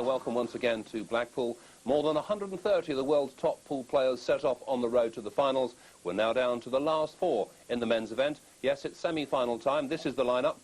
welcome once again to Blackpool. More than 130 of the world's top pool players set off on the road to the finals. We're now down to the last four in the men's event. Yes, it's semi-final time. This is the lineup.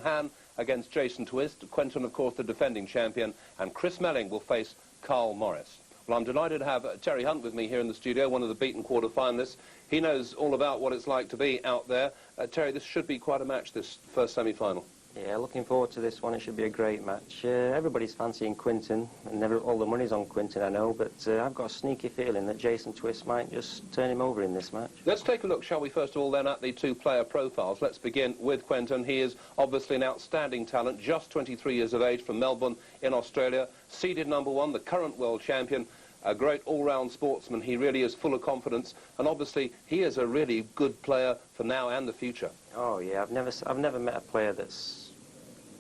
Hann against Jason Twist. Quentin, of course, the defending champion. And Chris Melling will face Carl Morris. Well, I'm delighted to have Terry Hunt with me here in the studio, one of the beaten quarter-finalists. He knows all about what it's like to be out there. Terry, this should be quite a match, this first semi-final. Yeah, looking forward to this one. It should be a great match. Everybody's fancying Quentin, and all the money's on Quentin, I know, but I've got a sneaky feeling that Jason Twist might just turn him over in this match. Let's take a look, shall we, first of all, then, at the two player profiles. Let's begin with Quentin. He is obviously an outstanding talent, just 23 years of age, from Melbourne in Australia, seeded #1, the current world champion. A great all-round sportsman. He really is full of confidence, and obviously he is a really good player for now and the future. Oh yeah, I've never met a player that's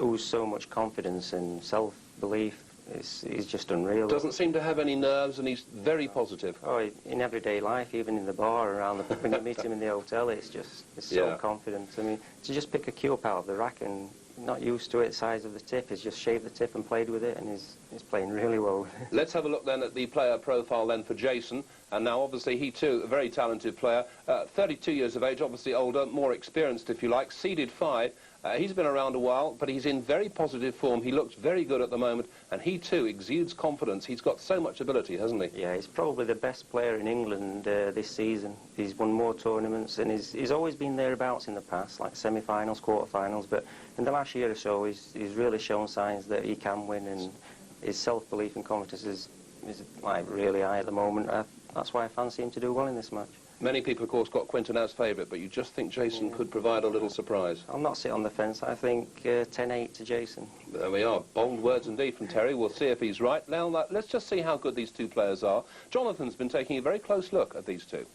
oozed so much confidence and self-belief. He's just unreal. Doesn't seem to have any nerves, and he's very positive. Oh, in everyday life, even in the bar, around the when you meet him in the hotel, it's so confident. I mean, to just pick a cue up out of the rack and not used to it, size of the tip, he's just shaved the tip and played with it, and he's playing really well. Let's have a look then at the player profile then for Jason. And now obviously he too, a very talented player, 32 years of age, obviously older, more experienced if you like, seeded 5. He's been around a while, but he's in very positive form. He looks very good at the moment, and he too exudes confidence. He's got so much ability, hasn't he? Yeah, he's probably the best player in England this season. He's won more tournaments, and he's always been thereabouts in the past, like semi-finals, quarter-finals, but in the last year or so he's really shown signs that he can win, and his self-belief and confidence is like really high at the moment. That's why I fancy him to do well in this match. Many people, of course, got Quentin as favourite, but you just think Jason could provide a little surprise. I'll not sit on the fence. I think 10-8 to Jason. There we are. Bold words indeed from Terry. We'll see if he's right. Now, let's just see how good these two players are. Jonathan's been taking a very close look at these two.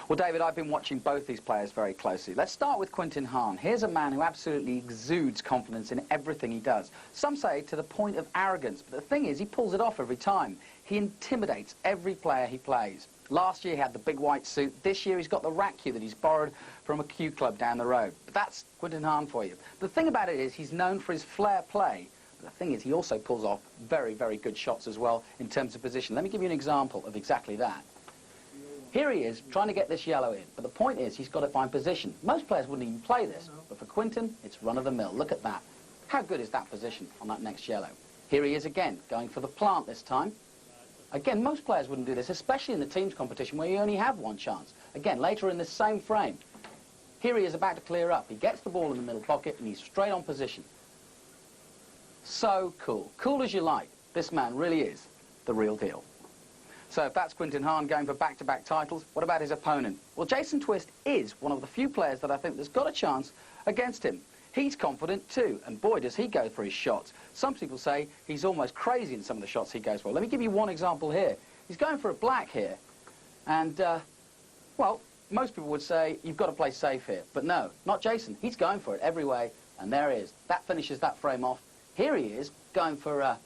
Well, David, I've been watching both these players very closely. Let's start with Quentin Hahn. Here's a man who absolutely exudes confidence in everything he does. Some say to the point of arrogance, but the thing is, he pulls it off every time. He intimidates every player he plays. Last year he had the big white suit. This year he's got the rack cue that he's borrowed from a cue club down the road. But that's Quentin Hahn for you. The thing about it is he's known for his flair play. But the thing is he also pulls off very, very good shots as well in terms of position. Let me give you an example of exactly that. Here he is trying to get this yellow in. But the point is he's got to find position. Most players wouldn't even play this. But for Quentin, it's run-of-the-mill. Look at that. How good is that position on that next yellow? Here he is again, going for the plant this time. Again, most players wouldn't do this, especially in the teams competition where you only have one chance. Again, later in this same frame, here he is about to clear up. He gets the ball in the middle pocket and he's straight on position. So cool. Cool as you like. This man really is the real deal. So if that's Quentin Hahn going for back-to-back titles, what about his opponent? Well, Jason Twist is one of the few players that I think that's got a chance against him. He's confident too, and boy, does he go for his shots. Some people say he's almost crazy in some of the shots he goes for. Let me give you one example here. He's going for a black here, and, well, most people would say you've got to play safe here. But no, not Jason. He's going for it every way, and there he is. That finishes that frame off. Here he is, going for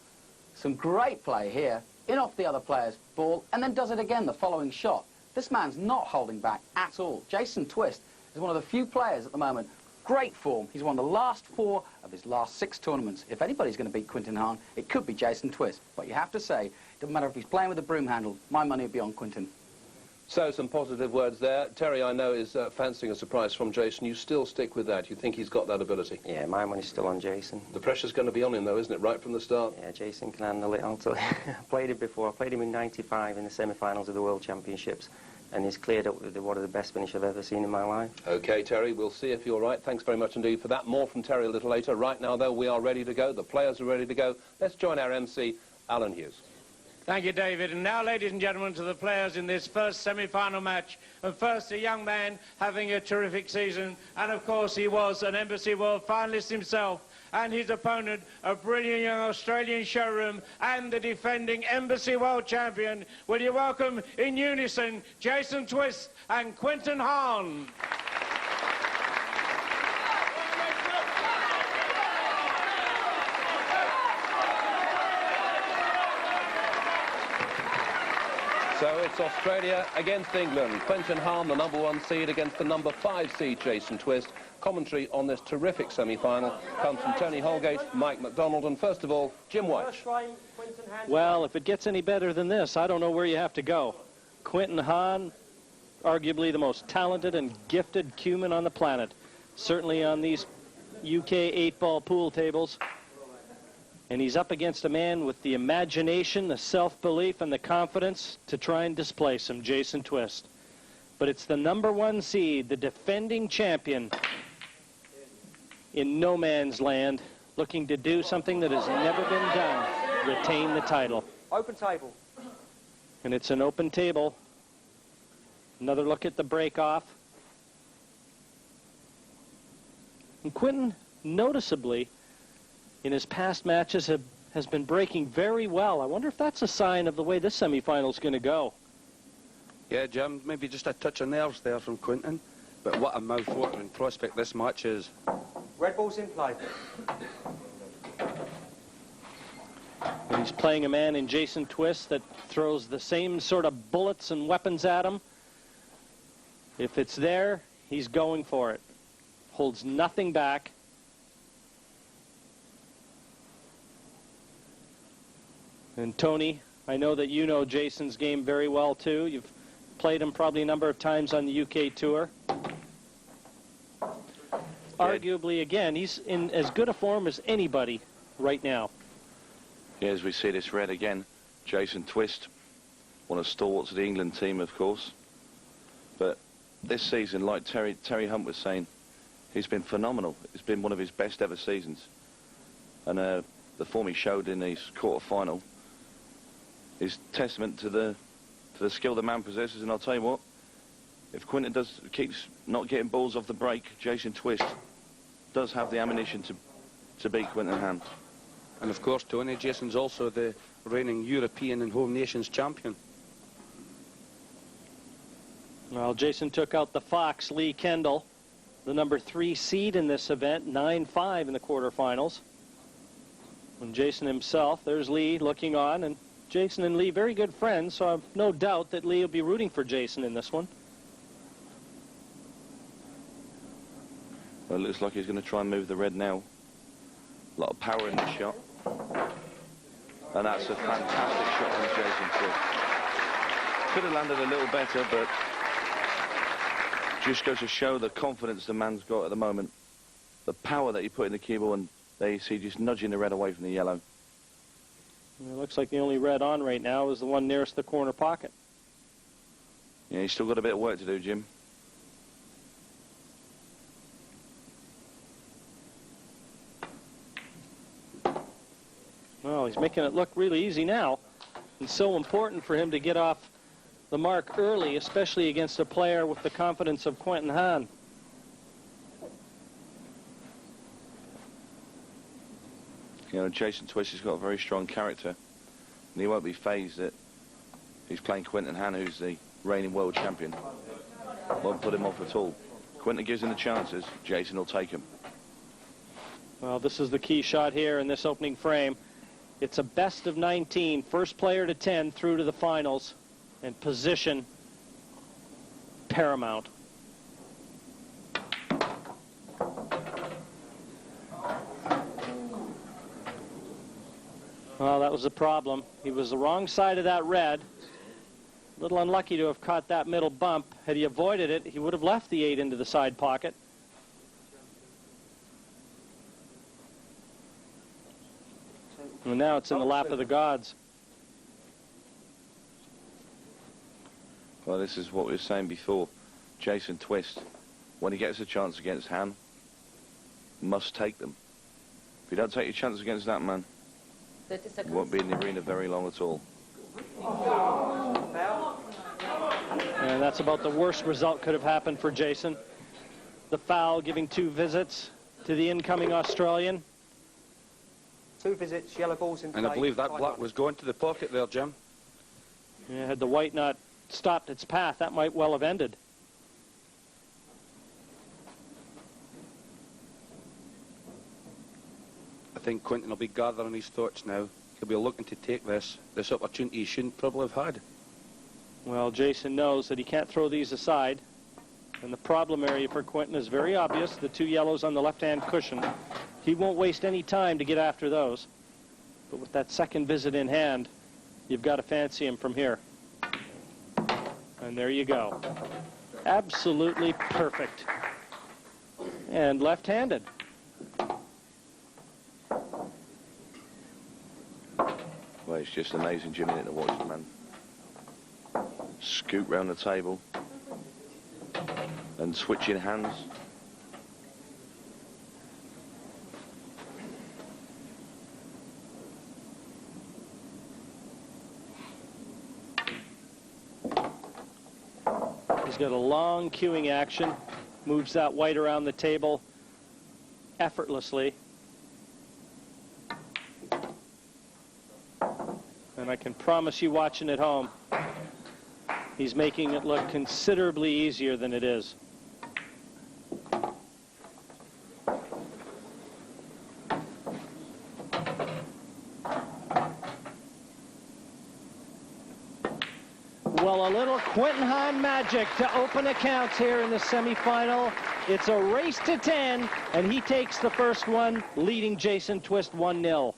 some great play here, in off the other player's ball, and then does it again the following shot. This man's not holding back at all. Jason Twist is one of the few players at the moment. Great form. He's won the last 4 of his last 6 tournaments. If anybody's going to beat Quentin Hahn, it could be Jason Twist. But you have to say, it doesn't matter if he's playing with a broom handle, my money would be on Quentin. So, some positive words there. Terry, I know, is fancying a surprise from Jason. You still stick with that? You think he's got that ability? Yeah, my money's still on Jason. The pressure's going to be on him, though, isn't it, right from the start? Yeah, Jason can handle it. I'll tell you. I played him before. I played him in '95 in the semi-finals of the World Championships. And he's cleared up with one of the best finishes I've ever seen in my life. OK, Terry, we'll see if you're right. Thanks very much indeed for that. More from Terry a little later. Right now, though, we are ready to go. The players are ready to go. Let's join our MC, Alan Hughes. Thank you, David. And now, ladies and gentlemen, to the players in this first semi-final match. And first, a young man having a terrific season. And, of course, he was an Embassy World finalist himself. And his opponent, a brilliant young Australian showroom and the defending Embassy World champion. Will you welcome, in unison, Jason Twist and Quentin Hahn. So it's Australia against England. Quentin Hahn, the #1 seed, against the #5 seed, Jason Twist. Commentary on this terrific semi-final comes from Tony Holgate, Mike MacDonald, and first of all, Jim White. Well, if it gets any better than this, I don't know where you have to go. Quinton Hahn, arguably the most talented and gifted cueman on the planet, certainly on these UK 8-ball pool tables. And he's up against a man with the imagination, the self-belief, and the confidence to try and displace him, Jason Twist. But it's the #1 seed, the defending champion in no man's land, looking to do something that has never been done, retain the title. Open table. And it's an open table. Another look at the break-off. And Quinton, noticeably, in his past matches, has been breaking very well. I wonder if that's a sign of the way this semi-final is going to go. Yeah, Jim, maybe just a touch of nerves there from Quinton, but what a mouth-watering prospect this match is. Red ball's in play. And he's playing a man in Jason Twist that throws the same sort of bullets and weapons at him. If it's there, he's going for it. Holds nothing back. And Tony, I know that you know Jason's game very well too. You've played him probably a number of times on the UK tour. Arguably, again, he's in as good a form as anybody right now. Yeah, as we see this red again, Jason Twist, one of the stalwarts of the England team, of course. But this season, like Terry Hunt was saying, he's been phenomenal. It's been one of his best ever seasons. And the form he showed in his quarter-final is testament to the skill the man possesses. And I'll tell you what, if Quinton keeps not getting balls off the break, Jason Twist does have the ammunition to beat Quinton Hann. And of course, Tony, Jason's also the reigning European and home nations champion. Well, Jason took out the Fox, Lee Kendall, the #3 seed in this event, 9-5 in the quarterfinals. And Jason himself, there's Lee looking on, and Jason and Lee very good friends, so I've no doubt that Lee will be rooting for Jason in this one. Well, it looks like he's going to try and move the red now. A lot of power in the shot. And that's a fantastic shot from Jason Twist. Could have landed a little better, but just goes to show the confidence the man's got at the moment. The power that he put in the cue ball, and there you see just nudging the red away from the yellow. It looks like the only red on right now is the one nearest the corner pocket. Yeah, he's still got a bit of work to do, Jim. Well, he's making it look really easy now. It's so important for him to get off the mark early, especially against a player with the confidence of Quinton Hahn. You know, Jason Twist has got a very strong character, and he won't be fazed that he's playing Quinton Hahn, who's the reigning world champion. Won't put him off at all. Quinton gives him the chances, Jason will take him. Well, this is the key shot here in this opening frame. It's a best of 19, first player to 10 through to the finals, and position paramount. Well, that was the problem. He was the wrong side of that red. A little unlucky to have caught that middle bump. Had he avoided it, he would have left the 8 into the side pocket. And now it's in the lap of the gods. Well, this is what we were saying before. Jason Twist, when he gets a chance against Hann, must take them. If you don't take your chances against that man, 30 seconds. you won't be in the arena very long at all. And that's about the worst result could have happened for Jason. The foul giving 2 visits to the incoming Australian. 2 visits, yellow balls in play. And I believe that black was going to the pocket there, Jim. Yeah, had the white not stopped its path, that might well have ended. I think Quinton will be gathering his thoughts now. He'll be looking to take this opportunity he shouldn't probably have had. Well, Jason knows that he can't throw these aside. And the problem area for Quinton is very obvious, the 2 yellows on the left-hand cushion. He won't waste any time to get after those. But with that second visit in hand, you've got to fancy him from here. And there you go. Absolutely perfect. And left-handed. Well, it's just amazing, Jimmy, to watch the man scoot round the table and switching hands. He's got a long queuing action, moves that white around the table effortlessly. And I can promise you, watching at home, he's making it look considerably easier than it is. Well, a little Quinton Hahn magic to open accounts here in the semifinal. It's a race to 10, and he takes the first one, leading Jason Twist 1-0.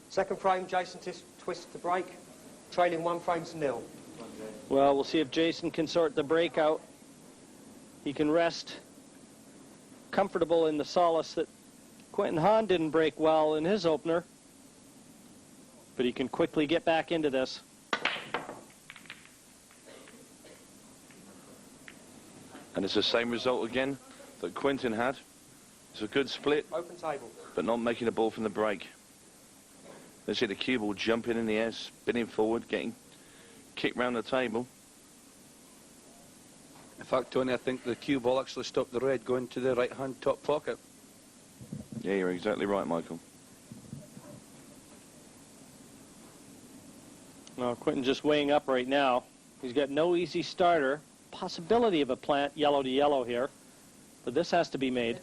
Second frame, Jason Twist to break, trailing 1 frame to 0. Well, we'll see if Jason can sort the break out. He can rest comfortable in the solace that Quinton Hahn didn't break well in his opener. But he can quickly get back into this. And it's the same result again that Quinton had. It's a good split, Open table. but not making the ball from the break. Let's see the cue ball jumping in the air, spinning forward, getting kicked round the table. In fact, Tony, I think the cue ball actually stopped the red going to the right-hand top pocket. Yeah, you're exactly right, Michael. Well, Quinton just weighing up right now. He's got no easy starter. Possibility of a plant yellow to yellow here, but this has to be made.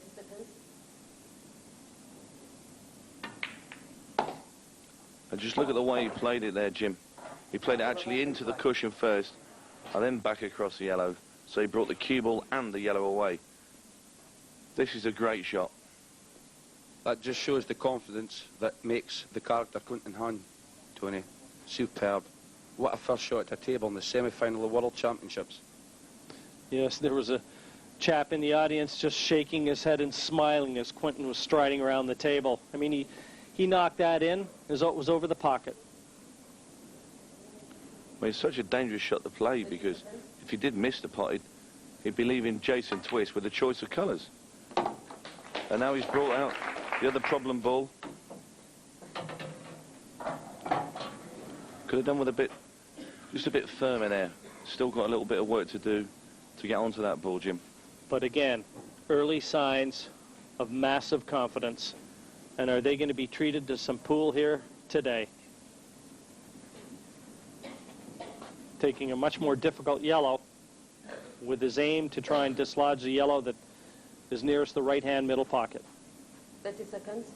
And just look at the way he played it there, Jim. He played it actually into the cushion first, and then back across the yellow. So he brought the cue ball and the yellow away. This is a great shot. That just shows the confidence that makes the character Quinton Hahn, Tony. Superb. What a first shot at a table in the semi-final of World Championships. Yes, there was a chap in the audience just shaking his head and smiling as Quinton was striding around the table. I mean, he knocked that in as it was over the pocket. Well, it's such a dangerous shot to play because if he did miss the pot, he'd be leaving Jason Twist with a choice of colours. And now he's brought out the other problem ball. Could have done with just a bit firmer there. Still got a little bit of work to do to get onto that ball, Jim. But again, early signs of massive confidence. And are they going to be treated to some pool here today? Taking a much more difficult yellow with his aim to try and dislodge the yellow that is nearest the right-hand middle pocket. 30 seconds.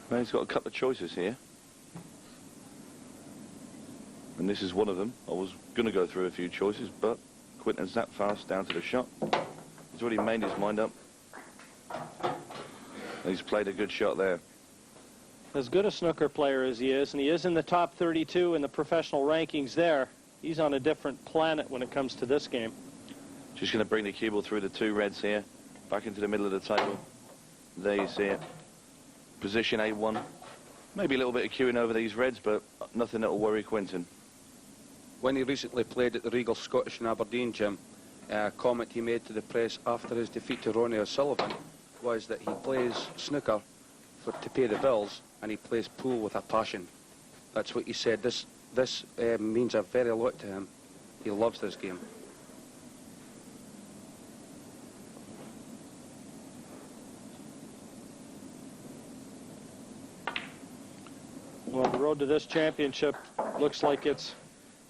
Well, he's got a couple of choices here. And this is one of them. I was going to go through a few choices, but Quinton's that fast down to the shot. He's already made his mind up. And he's played a good shot there. As good a snooker player as he is, and he is in the top 32 in the professional rankings there, he's on a different planet when it comes to this game. Just going to bring the cue ball through the 2 reds here, back into the middle of the table. There you see it. Position A1. Maybe a little bit of queuing over these reds, but nothing that will worry Quinton. When he recently played at the Regal Scottish in Aberdeen, Jim, a comment he made to the press after his defeat to Ronnie O'Sullivan was that he plays snooker to pay the bills, and he plays pool with a passion. That's what he said. This means a very lot to him. He loves this game. Well, the road to this championship looks like it's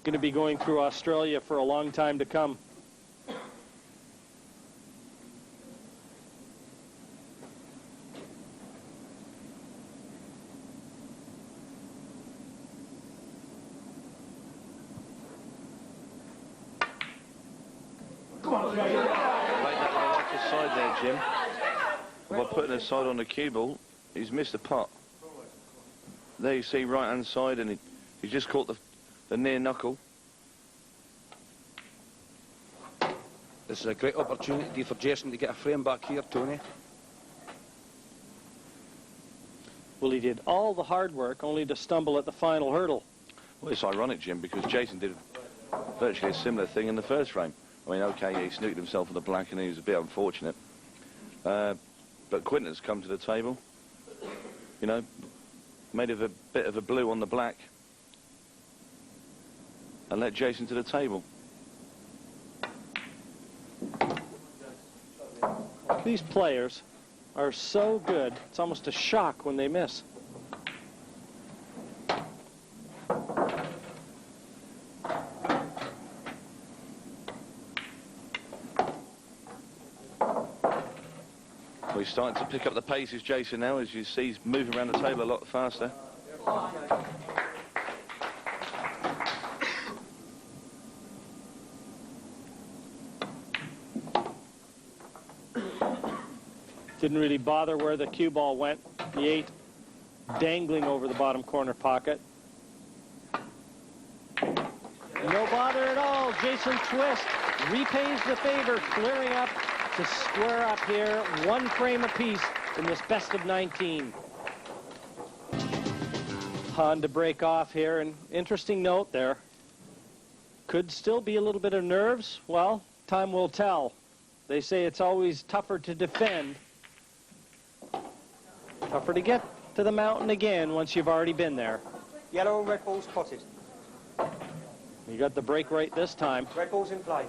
going to be going through Australia for a long time to come. that left aside there, Jim. By putting a side on the cue ball, he's missed the putt. There you see right-hand side, and he just caught the near knuckle. This is a great opportunity for Jason to get a frame back here, Tony. Well, he did all the hard work only to stumble at the final hurdle. Well, it's ironic, Jim, because Jason did virtually a similar thing in the first frame. I mean, okay, he snooked himself in the black and he was a bit unfortunate. But Quinton has come to the table, you know, made of a bit of a blue on the black and let Jason to the table. These players are so good, it's almost a shock when they miss. Well, he's starting to pick up the pace, is Jason now, as you see he's moving around the table a lot faster. Didn't really bother where the cue ball went. The 8 dangling over the bottom corner pocket. No bother at all. Jason Twist repays the favor, clearing up to square up here. 1 frame apiece in this best of 19. Hann to break off here. An interesting note there. Could still be a little bit of nerves. Well, time will tell. They say it's always tougher to defend. Tougher to get to the mountain again once you've already been there. Yellow and red ball spotted. You got the break right this time. Red ball's in play.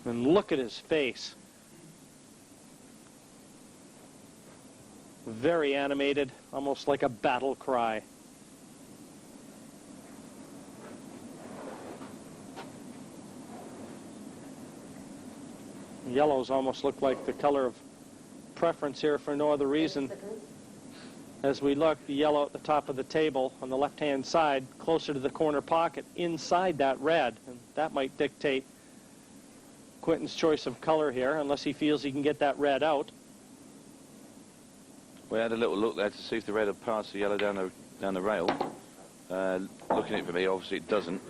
And look at his face. Very animated, almost like a battle cry. Yellows almost look like the color of preference here for no other reason. As we look, the yellow at the top of the table on the left-hand side, closer to the corner pocket, inside that red. And that might dictate Quinton's choice of color here, unless he feels he can get that red out. We had a little look there to see if the red had passed the yellow down the rail. Looking at it for me, obviously it doesn't.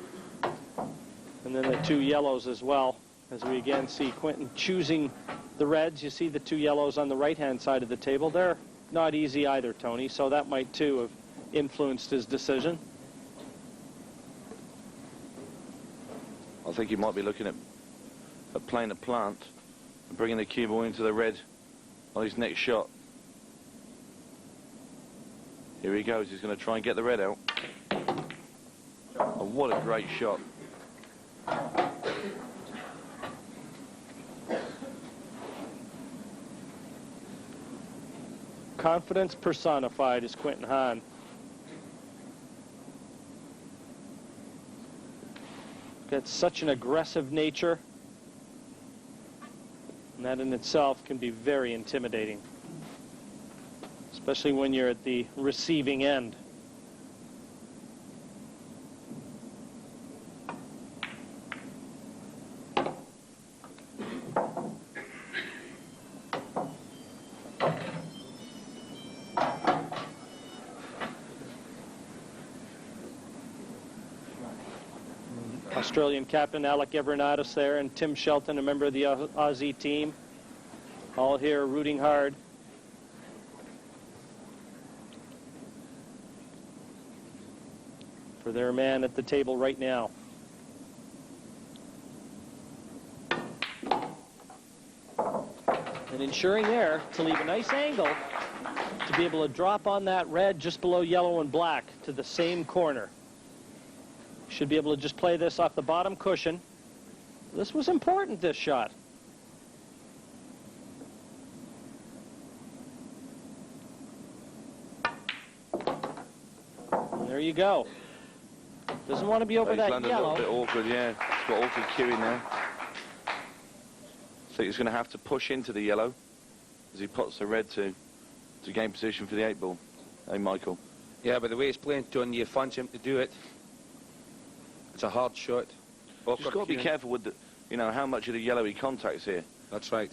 And then the 2 yellows as well. As we again see Quinton choosing the reds, you see the 2 yellows on the right-hand side of the table. They're not easy either, Tony, so that might too have influenced his decision. I think he might be looking at playing a plant and bringing the cue ball into the red on his next shot. Here he goes, he's going to try and get the red out. Oh, what a great shot. Confidence personified is Quinton Hahn. Got such an aggressive nature, and that in itself can be very intimidating, especially when you're at the receiving end. Australian captain Alec Evernatis there, and Tim Shelton, a member of the Aussie team, all here rooting hard. For their man at the table right now. And ensuring there to leave a nice angle to be able to drop on that red just below yellow and black to the same corner. Should be able to just play this off the bottom cushion. This was important, this shot. And there you go. Doesn't want to be over that yellow. A little bit awkward, yeah. It's got awkward cueing there. I think he's going to have to push into the yellow as he puts the red to gain position for the 8 ball. Hey, Michael. Yeah, but the way he's playing, Tony, you fancy him to do it. It's a hard shot. You've got to be careful with the, you know, how much of the yellow he contacts here. That's right.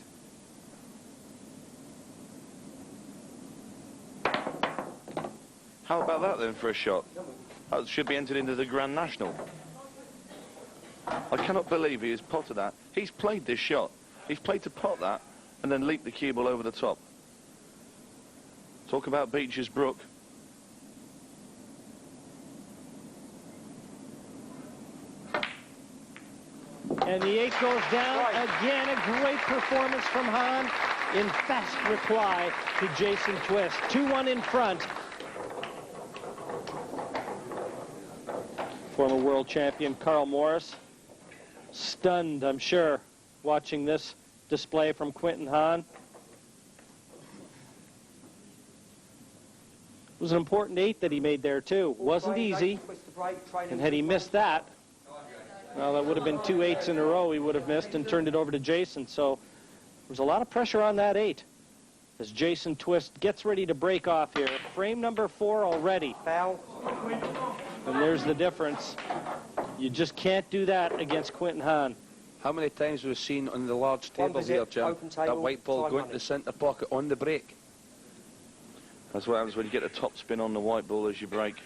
How about that then for a shot? That should be entered into the Grand National. I cannot believe he has potted that. He's played this shot. He's played to pot that and then leap the cue ball over the top. Talk about Beecher's Brook. And the 8 goes down. Again, a great performance from Hahn in fast reply to Jason Twist. 2-1 in front. Former world champion Carl Morris, stunned, I'm sure, watching this display from Quinton Hahn. It was an important 8 that he made there, too. Wasn't easy, and had he missed that, well, that would have been 2 8s in a row he would have missed and turned it over to Jason. So there was a lot of pressure on that 8 as Jason Twist gets ready to break off here. Frame number 4 already. Foul. And there's the difference. You just can't do that against Quinton Hahn. How many times we've seen on the large table here, Jim, that white ball going to the centre pocket on the break? That's what happens when you get a top spin on the white ball as you break.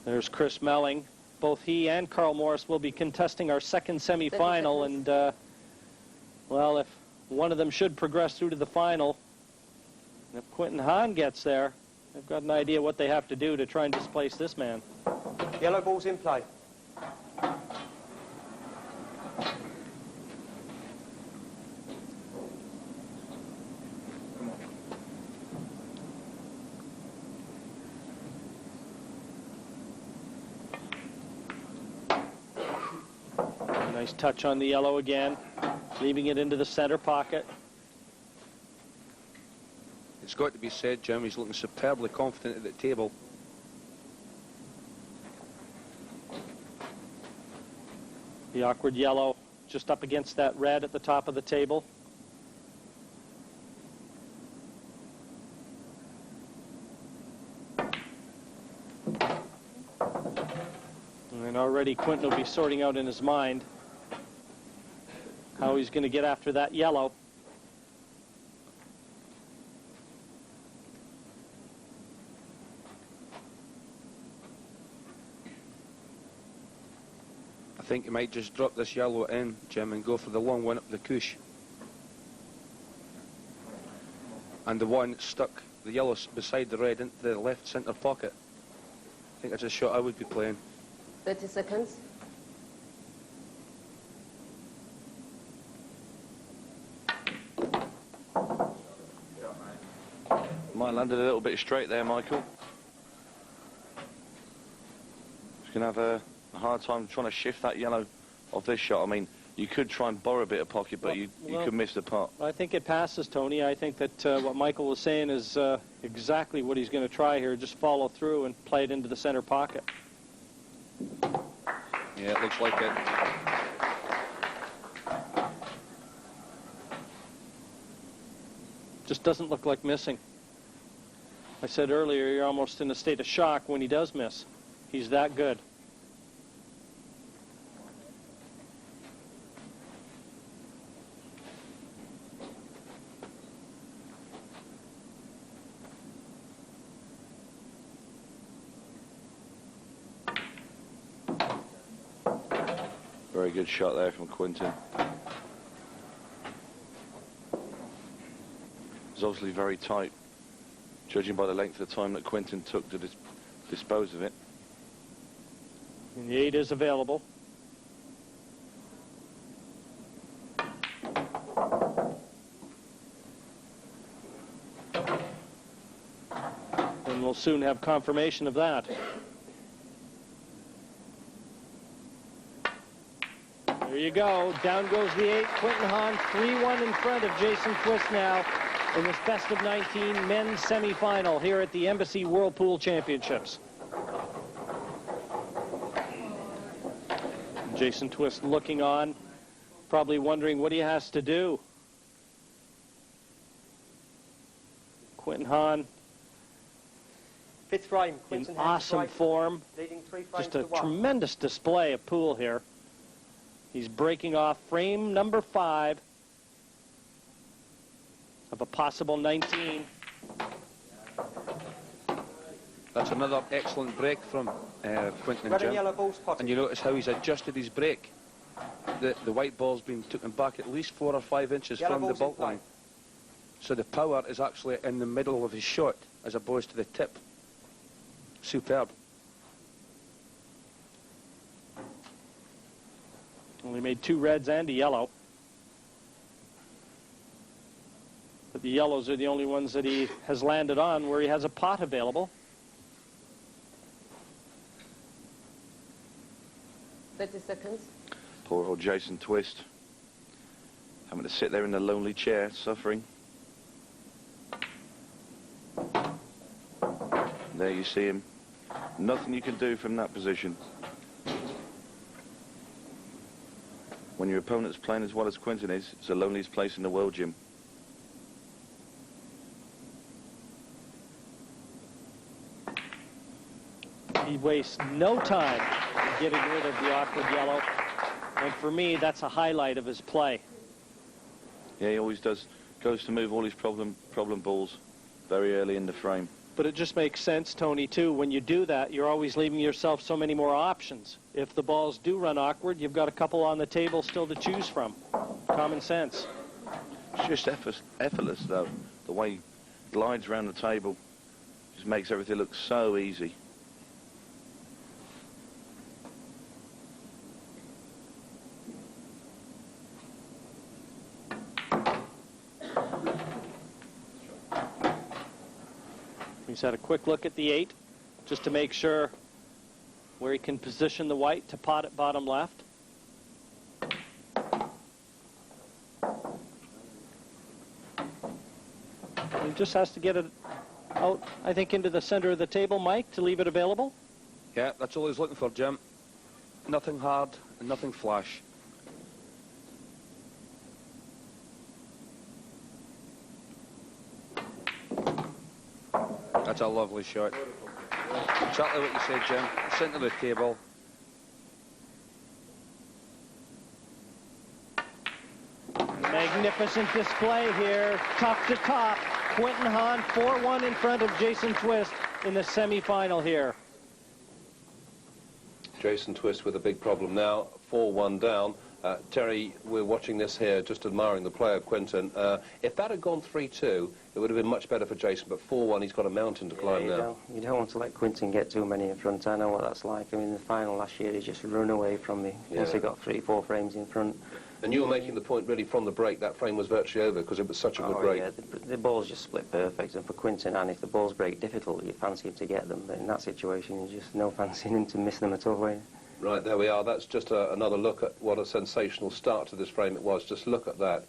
There's Chris Melling. Both he and Carl Morris will be contesting our second semifinal, and well, if one of them should progress through to the final, if Quinton Hahn gets there, they've got an idea what they have to do to try and displace this man. Yellow ball's in play. Nice touch on the yellow again, leaving it into the center pocket. It's got to be said, Jim, he's looking superbly confident at the table. The awkward yellow just up against that red at the top of the table. And already Quinton will be sorting out in his mind how he's going to get after that yellow. I think you might just drop this yellow in, Jim, and go for the long one up the cush. And the one stuck, the yellow beside the red, into the left centre pocket. I think that's a shot I would be playing. 30 seconds. Might have landed a little bit straight there, Michael. He's going to have a hard time trying to shift that yellow off this shot. I mean, you could try and borrow a bit of pocket, but you could miss the pot. I think it passes, Tony. I think that what Michael was saying is exactly what he's going to try here. Just follow through and play it into the center pocket. Yeah, it looks like it. Just doesn't look like missing. I said earlier, you're almost in a state of shock when he does miss. He's that good. Very good shot there from Quinton. It's obviously very tight, judging by the length of time that Quinton took to dispose of it. And the 8 is available. And we'll soon have confirmation of that. There you go. Down goes the 8. Quinton Hahn 3-1 in front of Jason Twist now. in this best of 19 men's semifinal here at the Embassy Whirlpool Championships. Jason Twist looking on, probably wondering what he has to do. Quinton Hahn, Fifth frame, in Quinton Hahn awesome strike, form. leading 3 frames Just a to 1. tremendous display of pool here. He's breaking off frame number 5 of a possible 19. That's another excellent break from Quinton Red and Jim. yellow balls potted. And you notice how he's adjusted his break. The white ball's been taken back at least 4 or 5 inches Yellow from the ball's in bulk line. play. So the power is actually in the middle of his shot as opposed to the tip. Superb. Only made 2 reds and a yellow. But the yellows are the only ones that he has landed on where he has a pot available. 30 seconds. Poor old Jason Twist. Having to sit there in the lonely chair, suffering. There you see him. Nothing you can do from that position. When your opponent's playing as well as Quinton is, it's the loneliest place in the world, Jim. He wastes no time getting rid of the awkward yellow. And for me, that's a highlight of his play. Yeah, he always does. Goes to move all his problem balls very early in the frame. But it just makes sense, Tony, too. When you do that, you're always leaving yourself so many more options. If the balls do run awkward, you've got a couple on the table still to choose from. Common sense. It's just effortless, though. The way he glides around the table just makes everything look so easy. He's had a quick look at the 8 just to make sure where he can position the white to pot at bottom left. He just has to get it out, I think, into the center of the table, Mike, to leave it available. Yeah, that's all he's looking for, Jim. Nothing hard and nothing flash. That's a lovely shot. Exactly what you said, Jim. Centre of the table. Magnificent display here, top to top. Quinton Hahn 4-1 in front of Jason Twist in the semi-final here. Jason Twist with a big problem now, 4-1 down. Terry, we're watching this here, just admiring the player, Quinton. If that had gone 3-2, it would have been much better for Jason, but 4-1, he's got a mountain to climb now. You don't want to let Quinton get too many in front. I know what that's like. I mean, in the final last year, he just run away from me once he got 3-4 frames in front. And you were making the point, really, from the break, that frame was virtually over because it was such a good break. Yeah, the balls just split perfect. And for Quinton, and if the balls break difficult, you fancy him to get them. But in that situation, you just no fancying him to miss them at all. Right, there we are. That's just another look at what a sensational start to this frame it was. Just look at that.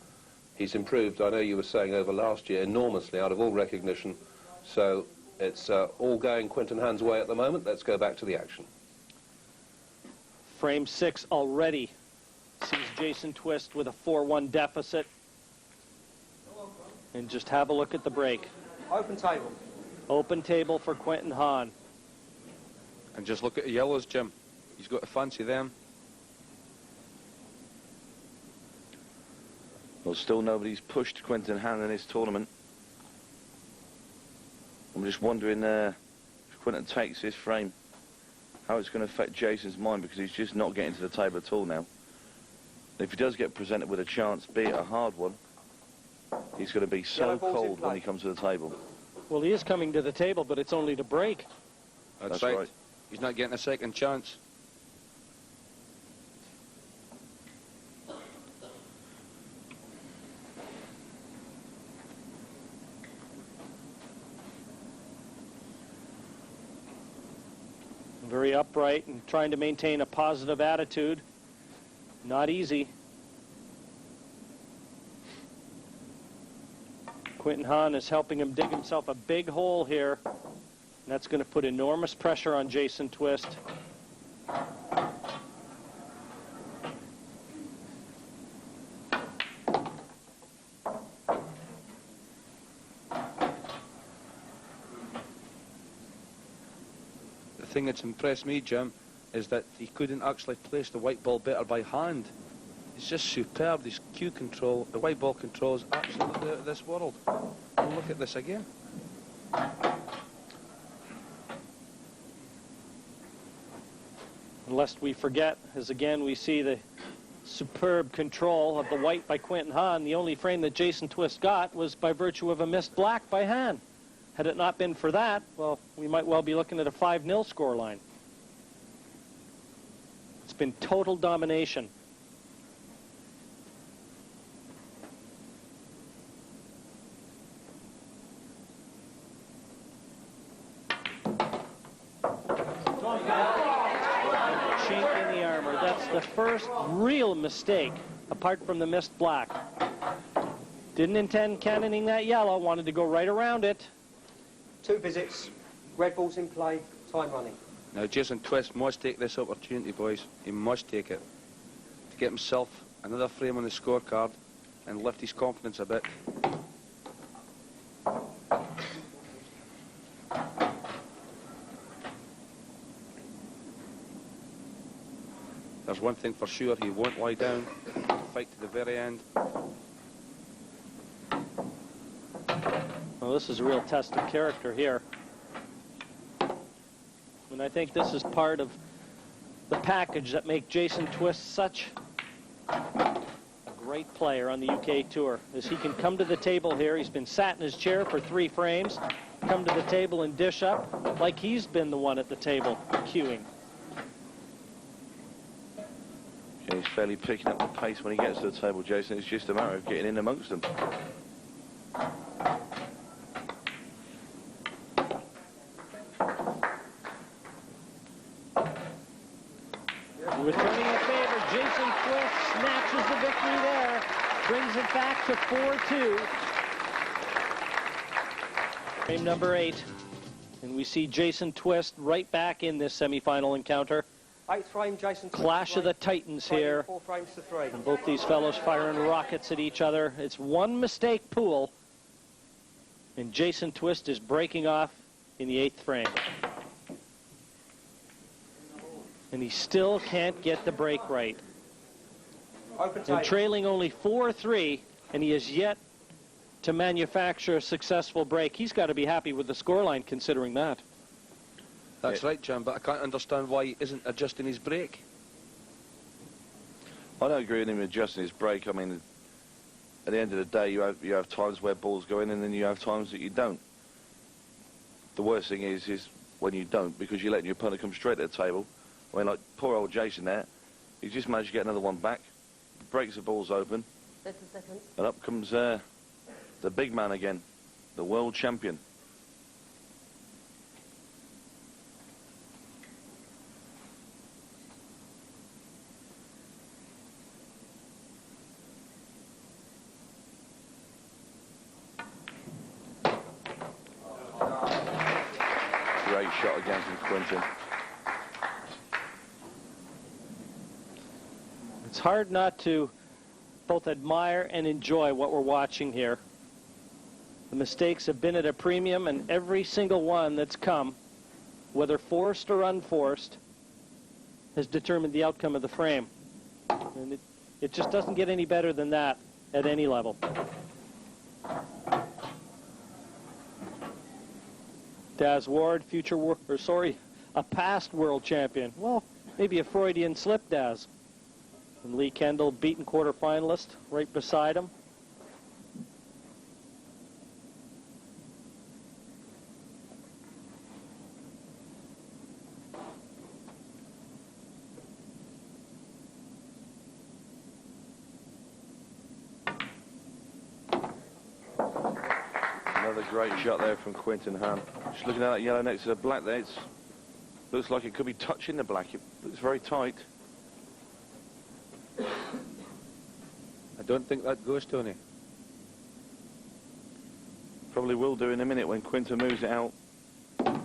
He's improved, I know you were saying, over last year, enormously, out of all recognition. So it's all going Quinton Hahn's way at the moment. Let's go back to the action. Frame 6 already sees Jason Twist with a 4-1 deficit. And just have a look at the break. Open table. Open table for Quinton Hahn. And just look at the yellows, Jim. He's got to fancy them. Well, still nobody's pushed Quinton Hahn in this tournament. I'm just wondering if Quinton takes this frame, how it's going to affect Jason's mind, because he's just not getting to the table at all now. If he does get presented with a chance, be it a hard one, he's going to be so cold when he comes to the table. Well, he is coming to the table, but it's only to break. That's right. He's not getting a second chance. Very upright and trying to maintain a positive attitude. Not easy. Quinton Hahn is helping him dig himself a big hole here. And that's going to put enormous pressure on Jason Twist. The thing that's impressed me, Jim, is that he couldn't actually place the white ball better by hand. It's just superb. This cue control, the white ball control is absolutely out of this world. And look at this again. Lest we forget, as again we see the superb control of the white by Quinton Hahn. The only frame that Jason Twist got was by virtue of a missed black by Hann. Had it not been for that, well, we might well be looking at a 5-0 scoreline. It's been total domination. Chink in the armor. That's the first real mistake, apart from the missed black. Didn't intend cannoning that yellow, wanted to go right around it. 2 visits, red ball's in play, time running. Now Jason Twist must take this opportunity, boys. He must take it to get himself another frame on the scorecard and lift his confidence a bit. There's one thing for sure, he won't lie down. Fight to the very end. Well, this is a real test of character here. And I think this is part of the package that make Jason Twist such a great player on the UK Tour. As he can come to the table here, he's been sat in his chair for 3 frames, come to the table and dish up like he's been the one at the table cueing. Yeah, he's fairly picking up the pace when he gets to the table, Jason. It's just a matter of getting in amongst them. Returning the favor, Jason Twist snatches the victory there, brings it back to 4-2. Frame number 8, and we see Jason Twist right back in this semifinal encounter. 8th frame, Jason Twist. Clash of the Titans here. 4 frames to 3. And both these fellows firing rockets at each other. It's one mistake pool, and Jason Twist is breaking off in the 8th frame. And he still can't get the break right. And trailing only 4-3, and he has yet to manufacture a successful break. He's got to be happy with the scoreline considering that. That's right, Jim, but I can't understand why he isn't adjusting his break. I don't agree with him adjusting his break. I mean, at the end of the day, you have times where balls go in, and then you have times that you don't. The worst thing is when you don't, because you're letting your opponent come straight to the table. I mean, like poor old Jason there, he just managed to get another one back, breaks the balls open, 30 seconds. and up comes the big man again, the world champion. Great shot again from Quinton. It's hard not to both admire and enjoy what we're watching here. The mistakes have been at a premium, and every single one that's come, whether forced or unforced, has determined the outcome of the frame. And it just doesn't get any better than that at any level. Daz Ward, a past world champion. Well, maybe a Freudian slip, Daz. And Lee Kendall, beaten quarterfinalist, right beside him. Another great shot there from Quinton Hahn. Just looking at that yellow next to the black there, it looks like it could be touching the black. It looks very tight. I don't think that goes, Tony. probably will do in a minute when Quinton moves it out. I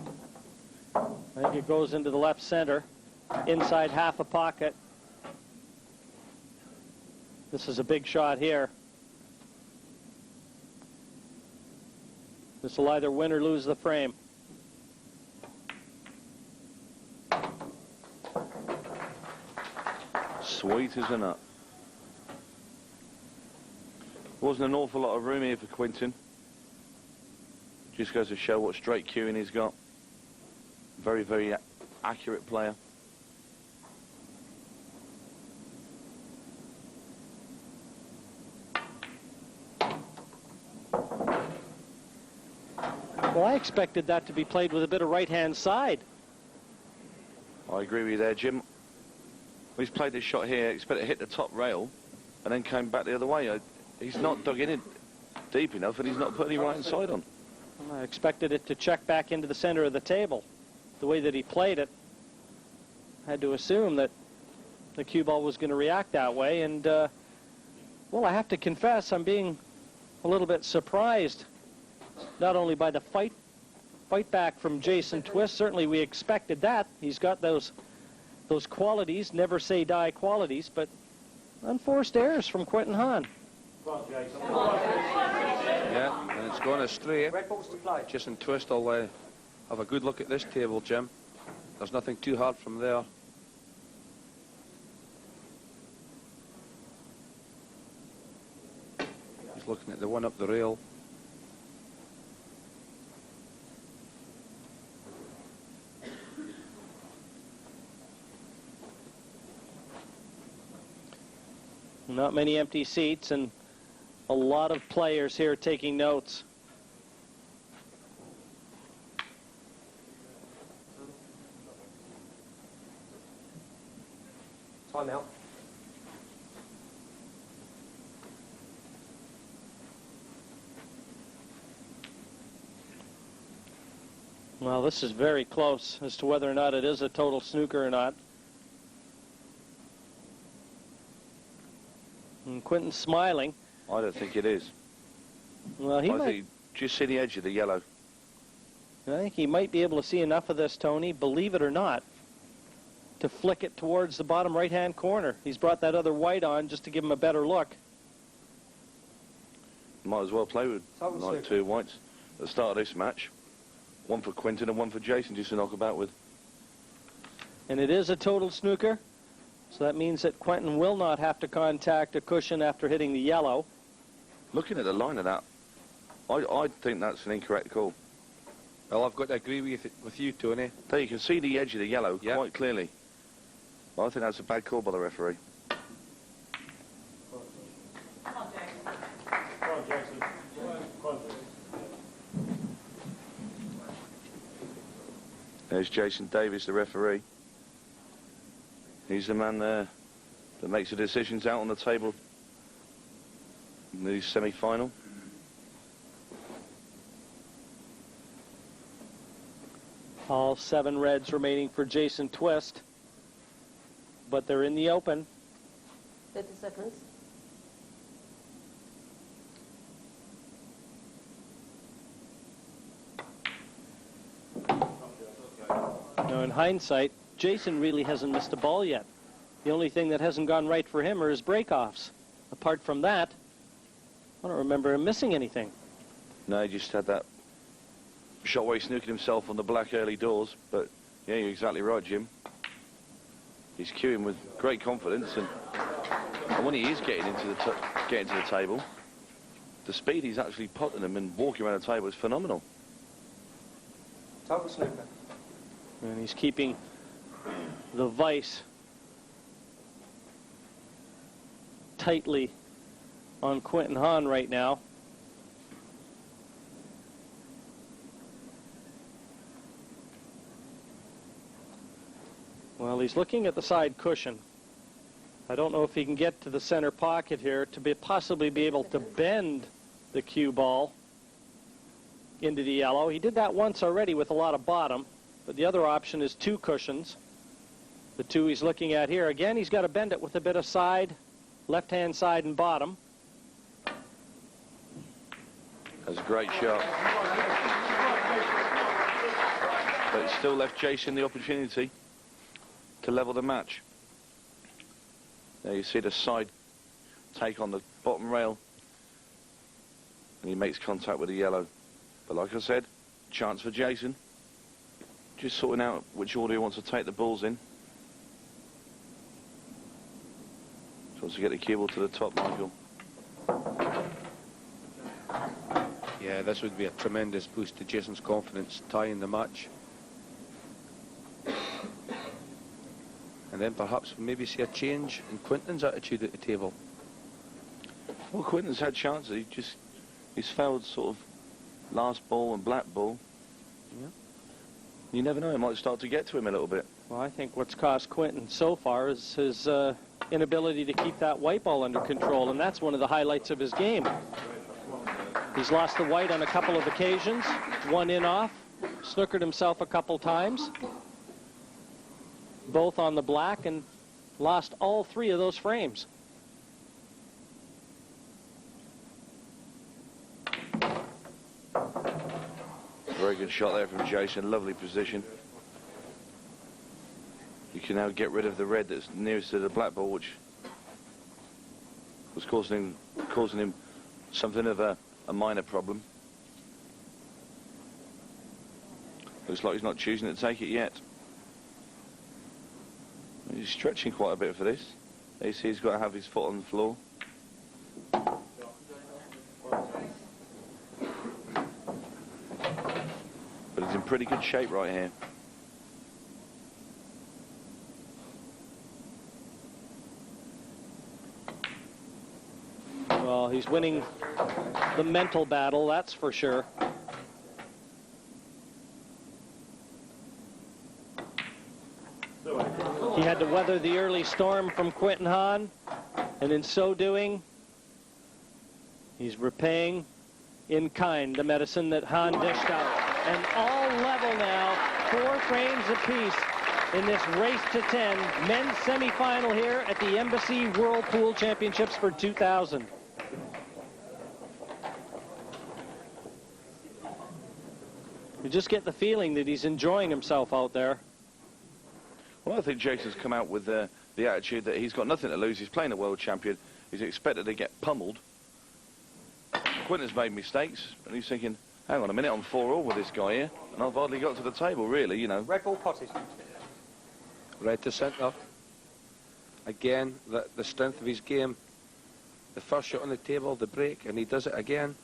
think it goes into the left center, inside half a pocket. This is a big shot here. This will either win or lose the frame. Sweet as a nut. Wasn't an awful lot of room here for Quinton. Just goes to show what straight cueing he's got. Very, very accurate player. Well, I expected that to be played with a bit of right-hand side. I agree with you there, Jim. He's played this shot here, expected to hit the top rail, and then came back the other way. He's not dug in it deep enough, and he's not put any right-hand side on. Well, I expected it to check back into the center of the table. The way that he played it, I had to assume that the cue ball was going to react that way, and, well, I have to confess, I'm being a little bit surprised, not only by the fight back from Jason Twist. Certainly we expected that. He's got those qualities, never say die qualities, but unforced errors from Quinton Hahn. Yeah, and it's gone astray. Red balls to play. Jason Twist will have a good look at this table, Jim. There's nothing too hard from there. He's looking at the one up the rail. Not many empty seats and a lot of players here taking notes. Time out. Well, this is very close as to whether or not it is a total snooker or not. And Quinton's smiling. I don't think it is. Well, I think just see the edge of the yellow. I think he might be able to see enough of this, Tony, believe it or not, to flick it towards the bottom right-hand corner. He's brought that other white on just to give him a better look. Might as well play with like two whites at the start of this match. One for Quinton and one for Jason just to knock about with. And it is a total snooker, so that means that Quinton will not have to contact a cushion after hitting the yellow. Looking at the line of that, I think that's an incorrect call. Well, I've got to agree with you, Tony. There you can see the edge of the yellow quite clearly. I think that's a bad call by the referee. There's Jason Davis, the referee. He's the man there that makes the decisions out on the table in the semi-final. All 7 reds remaining for Jason Twist, but they're in the open. 30 seconds. Now, in hindsight, Jason really hasn't missed a ball yet. The only thing that hasn't gone right for him are his breakoffs. Apart from that, I don't remember him missing anything. No, he just had that shot where he snooked himself on the black early doors. But yeah, you're exactly right, Jim. He's cueing with great confidence, and when he is getting into the table, the speed he's actually potting them and walking around the table is phenomenal. Total snooker. And he's keeping the vice tightly on Quinton Hahn right now. Well, he's looking at the side cushion. I don't know if he can get to the center pocket here to possibly be able to bend the cue ball into the yellow. He did that once already with a lot of bottom, but the other option is 2 cushions. The 2 he's looking at here. Again, he's got to bend it with a bit of side, left-hand side and bottom. That's a great shot. But it still left Jason the opportunity to level the match. There you see the side take on the bottom rail. And he makes contact with the yellow. But like I said, chance for Jason. Just sorting out which order he wants to take the balls in. He wants to get the cue ball to the top, Michael. Yeah, this would be a tremendous boost to Jason's confidence, tying the match. And then perhaps maybe see a change in Quinton's attitude at the table. Well, Quinton's had chances. He's failed sort of last ball and black ball. Yeah. You never know, it might start to get to him a little bit. Well, I think what's cost Quinton so far is his inability to keep that white ball under control, and that's one of the highlights of his game. He's lost the white on a couple of occasions, one in off, snookered himself a couple times, both on the black, and lost all three of those frames. Very good shot there from Jason, lovely position. You can now get rid of the red that's nearest to the black ball, which was causing him something of a minor problem. Looks like he's not choosing to take it yet. He's stretching quite a bit for this. You see he's got to have his foot on the floor. But he's in pretty good shape right here. Well, he's winning the mental battle, that's for sure. He had to weather the early storm from Quinton Hahn, and in so doing, he's repaying in kind the medicine that Hahn dished out. And all level now, 4 frames apiece in this race to 10 men's semifinal here at the Embassy World Pool Championships for 2000. You just get the feeling that he's enjoying himself out there. Well, I think Jason's come out with the attitude that he's got nothing to lose. He's playing a world champion. He's expected to get pummeled. Quinton's made mistakes, and he's thinking, hang on a minute, I'm 4-all with this guy here, and I've hardly got to the table, really, you know. Red ball potted. Red to centre. Again, the strength of his game. The first shot on the table, the break, and he does it again.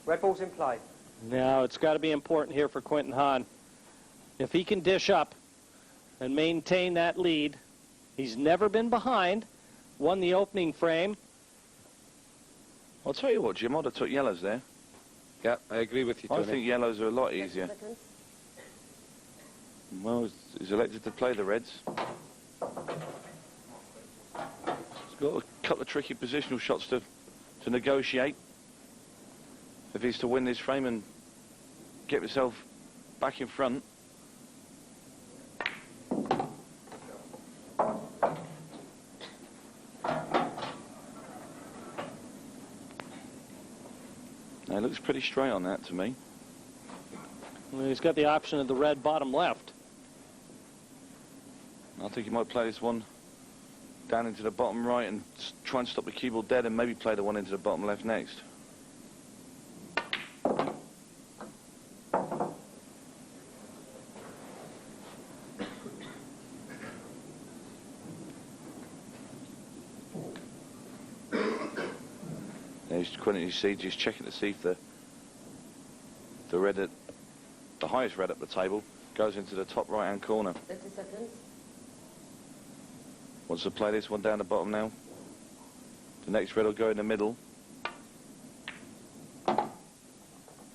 Red ball's in play. Now, it's got to be important here for Quinton Hahn. If he can dish up and maintain that lead, he's never been behind, won the opening frame. I'll tell you what, Jim, I'd have took yellows there. Yeah, I agree with you, Tony. I think yellows are a lot easier. Well, he's elected to play the reds. He's got a couple of tricky positional shots to negotiate. If he's to win this frame and get himself back in front. Now, it looks pretty straight on that to me. Well, he's got the option of the red bottom left. I think he might play this one down into the bottom right and try and stop the cue ball dead, and maybe play the one into the bottom left next. Quinton, you see, just checking to see if the red at the highest red up the table goes into the top right hand corner. 30 seconds. Wants to play this one down the bottom now. The next red will go in the middle.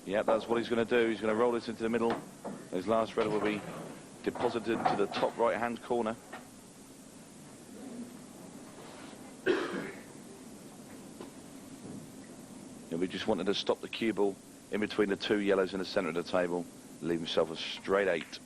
Yeah, that's what he's going to do. He's going to roll this into the middle. His last red will be deposited to the top right hand corner. We just wanted to stop the cue ball in between the 2 yellows in the centre of the table, leave himself a straight 8.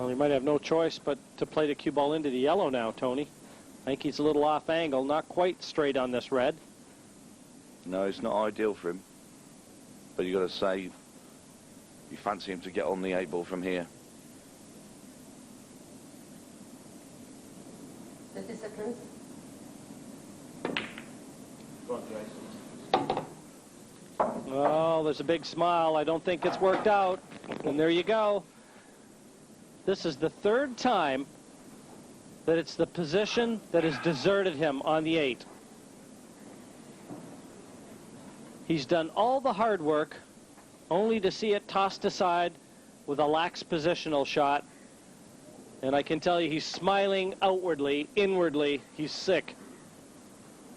Well, he might have no choice but to play the cue ball into the yellow now, Tony. I think he's a little off angle, not quite straight on this red. No, it's not ideal for him. But you've got to say, you fancy him to get on the 8 ball from here. 30 seconds. Oh, there's a big smile. I don't think it's worked out. And there you go. This is the 3rd time that it's the position that has deserted him on the 8. He's done all the hard work only to see it tossed aside with a lax positional shot. And I can tell you he's smiling outwardly, inwardly. He's sick.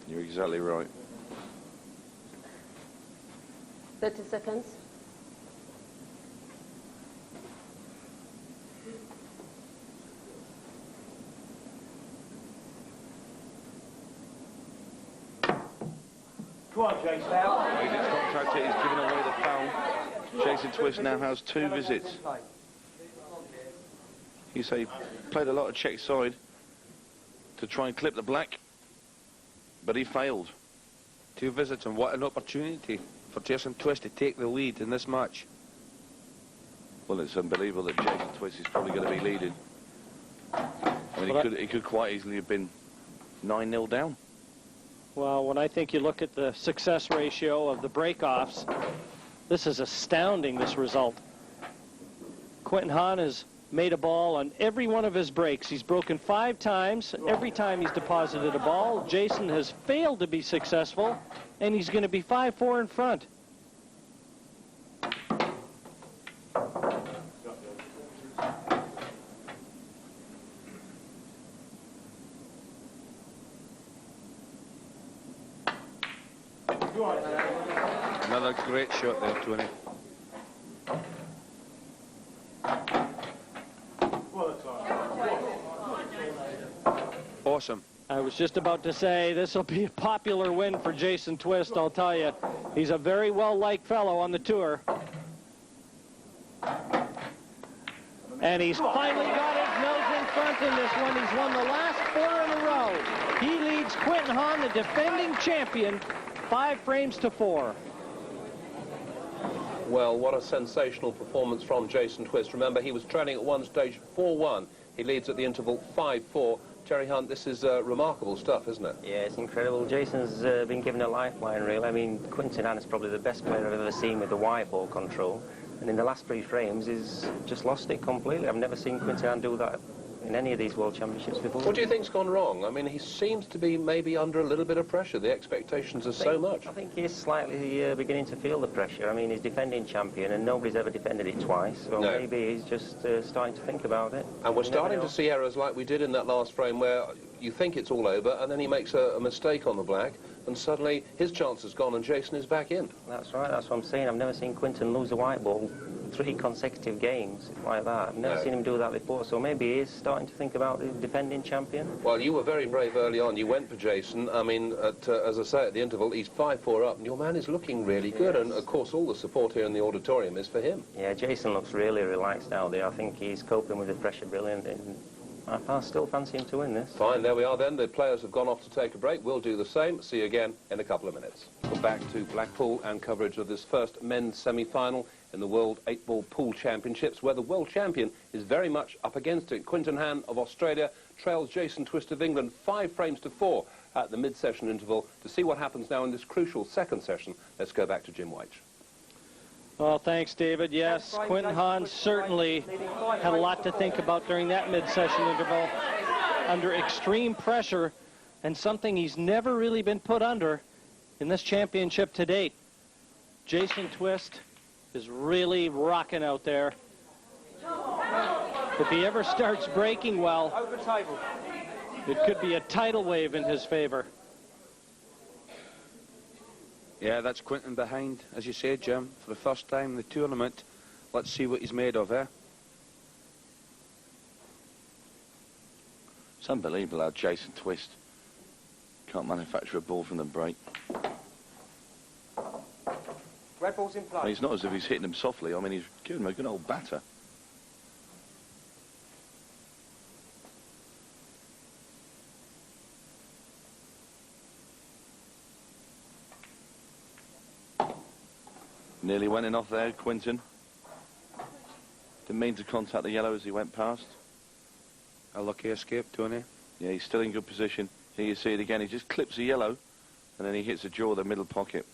You're exactly right. 30 seconds. Come on, Jason. He gets contacted. He's given away the foul. Jason Twist now has 2 visits. You say he played a lot of check side to try and clip the black, but he failed. 2 visits, and what an opportunity for Jason Twist to take the lead in this match. Well, it's unbelievable that Jason Twist is probably going to be leading. I mean, he could quite easily have been 9-0 down. Well, when I think you look at the success ratio of the breakoffs, this is astounding, this result. Quinton Hahn has made a ball on every one of his breaks. He's broken 5 times. Every time he's deposited a ball, Jason has failed to be successful, and he's going to be 5-4 in front. Another great shot there, Tony. Awesome. I was just about to say this will be a popular win for Jason Twist, I'll tell you. He's a very well-liked fellow on the tour. And he's finally got his nose in front in this one. He's won the last 4 in a row. He leads Quinton Hahn, the defending champion, 5 frames to 4. Well, what a sensational performance from Jason Twist. Remember, he was trailing at one stage 4-1. He leads at the interval 5-4. Terry Hunt, this is remarkable stuff, isn't it? Yeah, it's incredible. Jason's been given a lifeline, really. I mean, Quinton Hann is probably the best player I've ever seen with the white ball control. And in the last 3 frames, he's just lost it completely. I've never seen Quinton Hann do that in any of these World Championships before. What do you think's gone wrong? I mean, he seems to be maybe under a little bit of pressure. The expectations are so much. I think he's slightly beginning to feel the pressure. I mean, he's defending champion, and nobody's ever defended it twice. So No. maybe he's just starting to think about it. And we're starting to see errors like we did in that last frame where you think it's all over, and then he makes a mistake on the black, and suddenly his chance is gone and Jason is back in. That's right, that's what I'm saying. I've never seen Quinton lose a white ball 3 consecutive games like that. I've never seen him do that before, so maybe he is starting to think about the defending champion. Well, you were very brave early on. You went for Jason. I mean, as I say, at the interval, he's 5-4 up, and your man is looking really good, and of course all the support here in the auditorium is for him. Yeah, Jason looks really relaxed out there. I think he's coping with the pressure brilliant, and I still fancy him to win this. Fine, there we are then. The players have gone off to take a break. We'll do the same. See you again in a couple of minutes. We're back to Blackpool and coverage of this first men's semi-final in the World 8-Ball Pool Championships, where the world champion is very much up against it. Quinton Hann of Australia trails Jason Twist of England 5 frames to 4 at the mid-session interval. To see what happens now in this crucial second session, let's go back to Jim White. Well, thanks, David. Yes, Quinton Hahn certainly had a lot to think about during that mid-session interval. Under extreme pressure, and something he's never really been put under in this championship to date. Jason Twist is really rocking out there. If he ever starts breaking well, it could be a tidal wave in his favor. Yeah, that's Quinton behind, as you said, Jim, for the first time in the tournament. Let's see what he's made of, eh? It's unbelievable how Jason Twist can't manufacture a ball from the break. Red ball's in play. I mean, it's not as if he's hitting them softly. I mean, he's giving them a good old batter. Nearly went in off there, Quinton. Didn't mean to contact the yellow as he went past. A lucky escape, Tony. Yeah, he's still in good position. Here you see it again. He just clips the yellow, and then he hits the jaw of the middle pocket.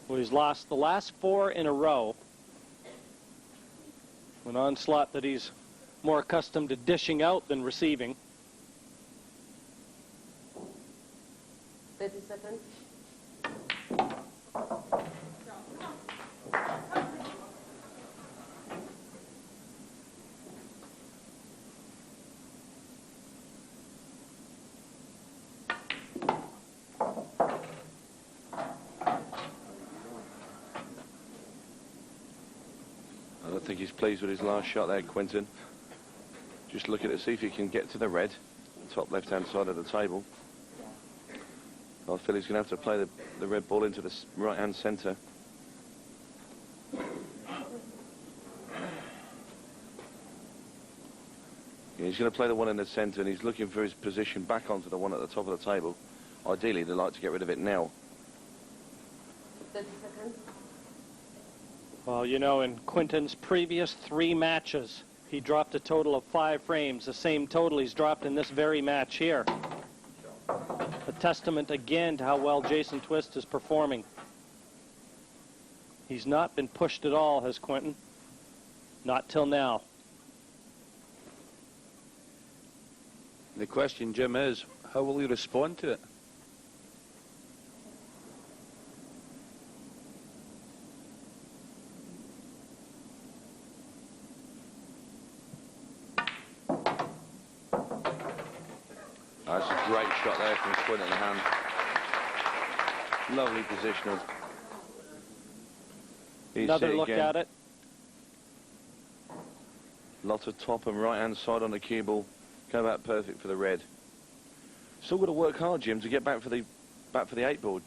Well, he's lost the last 4 in a row. An onslaught that he's more accustomed to dishing out than receiving. 30 seconds. I don't think he's pleased with his last shot there, Quinton. Just look at it, see if he can get to the red, top left-hand side of the table. I feel he's going to have to play the red ball into the right-hand centre. Yeah, he's going to play the one in the centre, and he's looking for his position back onto the one at the top of the table. Ideally, they'd like to get rid of it now. 30 seconds. Well, you know, in Quinton's previous 3 matches, he dropped a total of 5 frames, the same total he's dropped in this very match here. A testament again to how well Jason Twist is performing. He's not been pushed at all, has Quinton. Not till now. The question, Jim, is how will he respond to it? That's a great shot there from Quinton Hann. Lovely positional. Another look at it. Lot of top and right-hand side on the cue ball. Go back perfect for the red. Still got to work hard, Jim, to get back for the 8 board.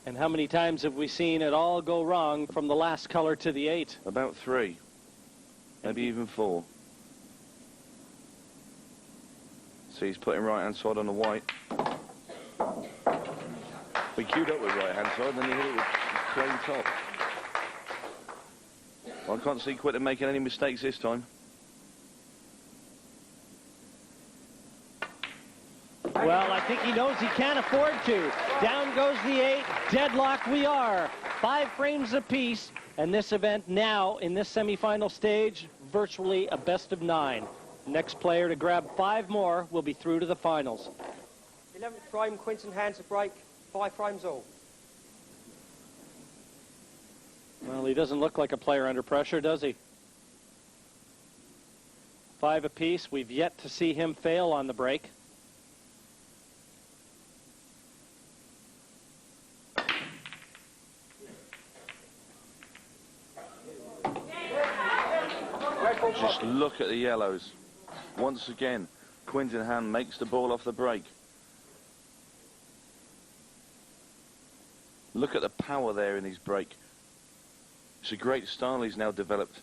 And how many times have we seen it all go wrong from the last color to the 8? About 3. Maybe even 4. So he's putting right-hand side on the white. We queued up with right-hand side, and then he hit it with plain top. Well, I can't see Quinton making any mistakes this time. Well, I think he knows he can't afford to. Down goes the 8. Deadlock we are. 5 frames apiece. And this event now, in this semifinal stage, virtually a best of 9. Next player to grab 5 more will be through to the finals. 11th frame, Quinton Hann to break. 5 frames all. Well, he doesn't look like a player under pressure, does he? 5 apiece. We've yet to see him fail on the break. Just look at the yellows. Once again, Quinton Hann makes the ball off the break. Look at the power there in his break. It's a great style he's now developed.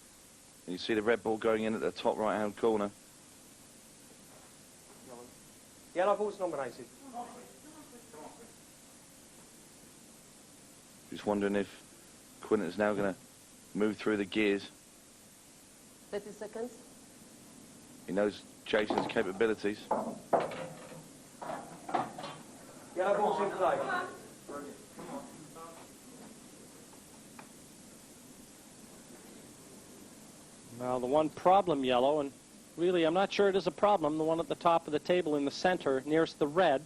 And you see the red ball going in at the top right-hand corner. Yellow ball's nominated. Just wondering if Quinton's now going to move through the gears. 30 seconds. He knows Jason's capabilities. Yellow ball's in play. Now, the one problem, yellow, and really I'm not sure it is a problem, the one at the top of the table in the center nearest the red.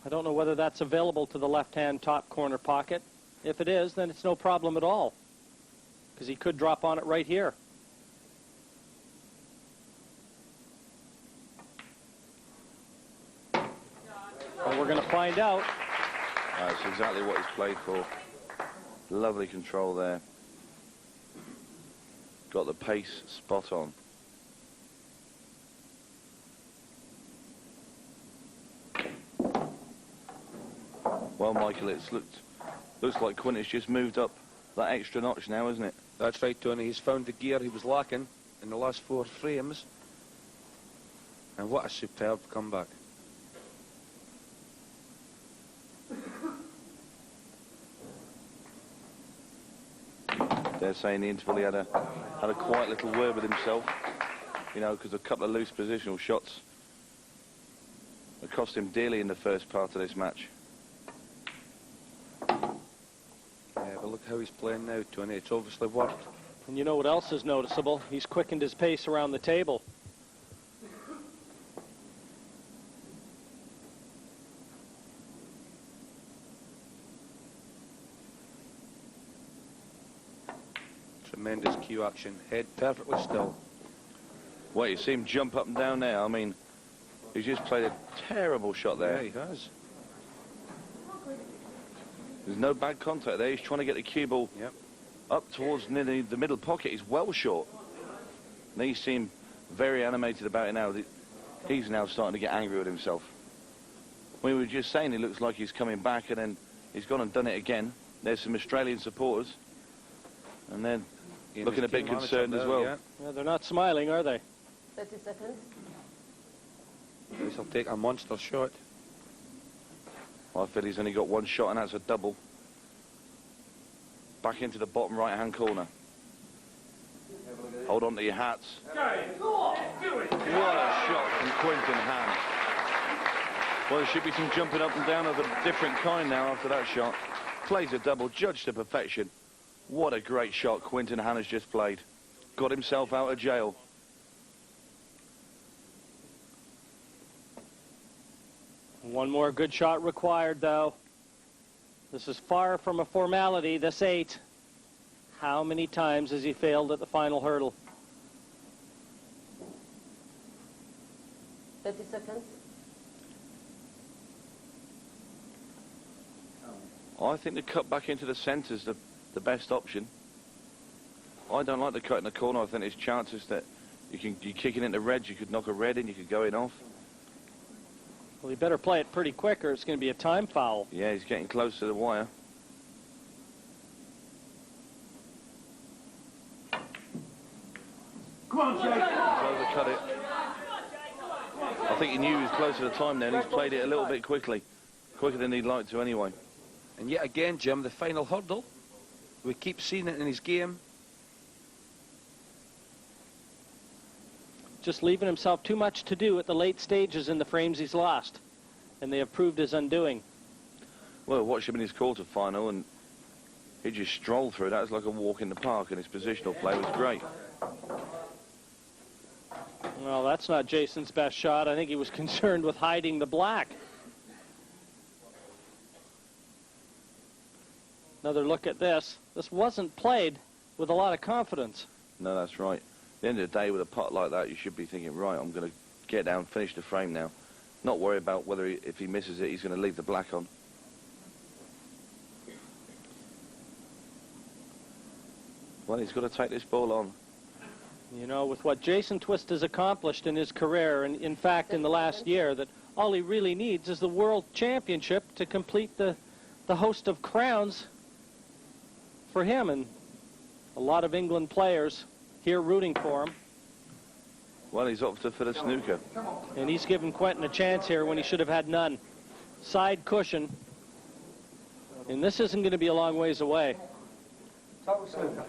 I don't know whether that's available to the left-hand top corner pocket. If it is, then it's no problem at all, because he could drop on it right here. Well, we're going to find out. That's exactly what he's played for. Lovely control there. Got the pace spot on. Well, Michael, looks like Quinton's just moved up that extra notch now, isn't it? That's right, Tony. He's found the gear he was lacking in the last 4 frames. And what a superb comeback. They're saying the interval he had a quiet little word with himself, you know, because a couple of loose positional shots that cost him dearly in the first part of this match. Yeah, but look how he's playing now, Tony. It's obviously worked. And you know what else is noticeable? He's quickened his pace around the table. Tremendous cue action. Head perfectly still. Well, you see him jump up and down there. I mean, he's just played a terrible shot there. Yeah, he has. There's no bad contact there. He's trying to get the cue ball up towards nearly the middle pocket. He's well short. And he seemed very animated about it now. He's now starting to get angry with himself. We were just saying he looks like he's coming back, and then he's gone and done it again. There's some Australian supporters, and then looking a bit concerned as well. Yeah, they're not smiling, are they? 30 seconds. This will take a monster shot. I feel he's only got one shot, and that's a double. Back into the bottom right-hand corner. Hold on to your hats. What a shot from Quinton Hann. Well, there should be some jumping up and down of a different kind now after that shot. Plays a double, judged to perfection. What a great shot Quinton Hann has just played. Got himself out of jail. One more good shot required, though. This is far from a formality, this 8. How many times has he failed at the final hurdle? 30 seconds. I think the cut back into the centre is the best option. I don't like the cut in the corner. I think there's chances that you're kicking into reds, you could knock a red in, you could go in off. Well, he better play it pretty quick or it's going to be a time foul. Yeah, he's getting close to the wire. Come on, Jake. He's overcut it. I think he knew he was close to the time then. He's played it a little bit quickly. Quicker than he'd like to anyway. And yet again, Jim, the final hurdle. We keep seeing it in his game. Just leaving himself too much to do at the late stages in the frames he's lost. And they have proved his undoing. Well, watch him in his quarter-final and he just strolled through. That was like a walk in the park, and his positional play was great. Well, that's not Jason's best shot. I think he was concerned with hiding the black. Another look at this. This wasn't played with a lot of confidence. No, that's right. At the end of the day, with a putt like that, you should be thinking, right, I'm going to get down, finish the frame now. Not worry about whether if he misses it, he's going to leave the black on. Well, he's got to take this ball on. You know, with what Jason Twist has accomplished in his career, and in fact in the last year, that all he really needs is the World Championship to complete the host of crowns for him, and a lot of England players here rooting for him. Well, he's opted for the snooker. And he's given Quentin a chance here when he should have had none. Side cushion. And this isn't going to be a long ways away. I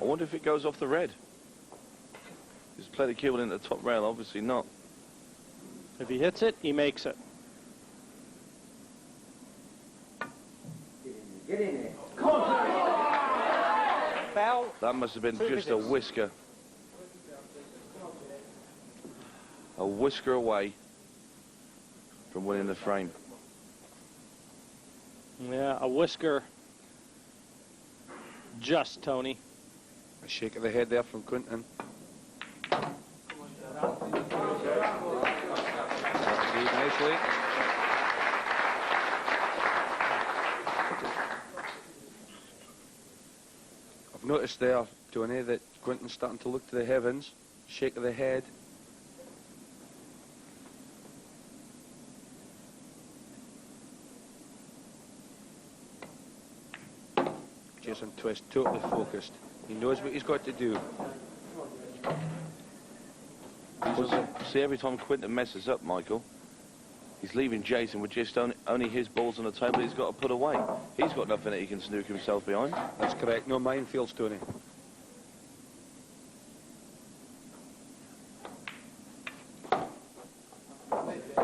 wonder if it goes off the red. He's played the cue ball into the top rail, obviously not. If he hits it, he makes it. Get in there. Foul. That must have been just a whisker. A whisker away from winning the frame. Yeah, a whisker. Just, Tony. A shake of the head there from Quinton. Nicely. I've noticed there, Tony, that Quinton's starting to look to the heavens. Shake of the head. Jason Twist, totally focused. He knows what he's got to do. He's See, every time Quinton messes up, Michael, he's leaving Jason with just only his balls on the table he's got to put away. He's got nothing that he can snook himself behind. That's correct. No minefields, Tony.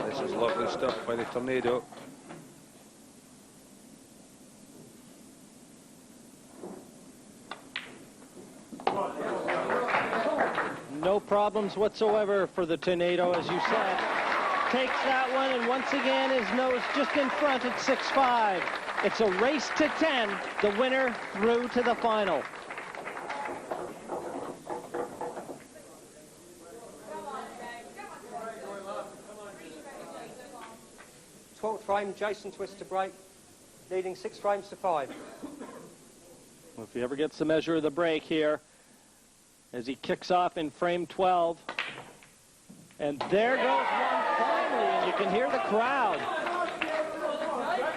This is lovely stuff by the Tornado. No problems whatsoever for the Tornado, as you said. Takes that one, and once again his nose just in front at 6-5. It's a race to 10. The winner through to the final. Frame, Jason Twist to break, leading 6 frames to 5. Well, if he ever gets the measure of the break here, as he kicks off in frame 12. And there goes one finally, and you can hear the crowd.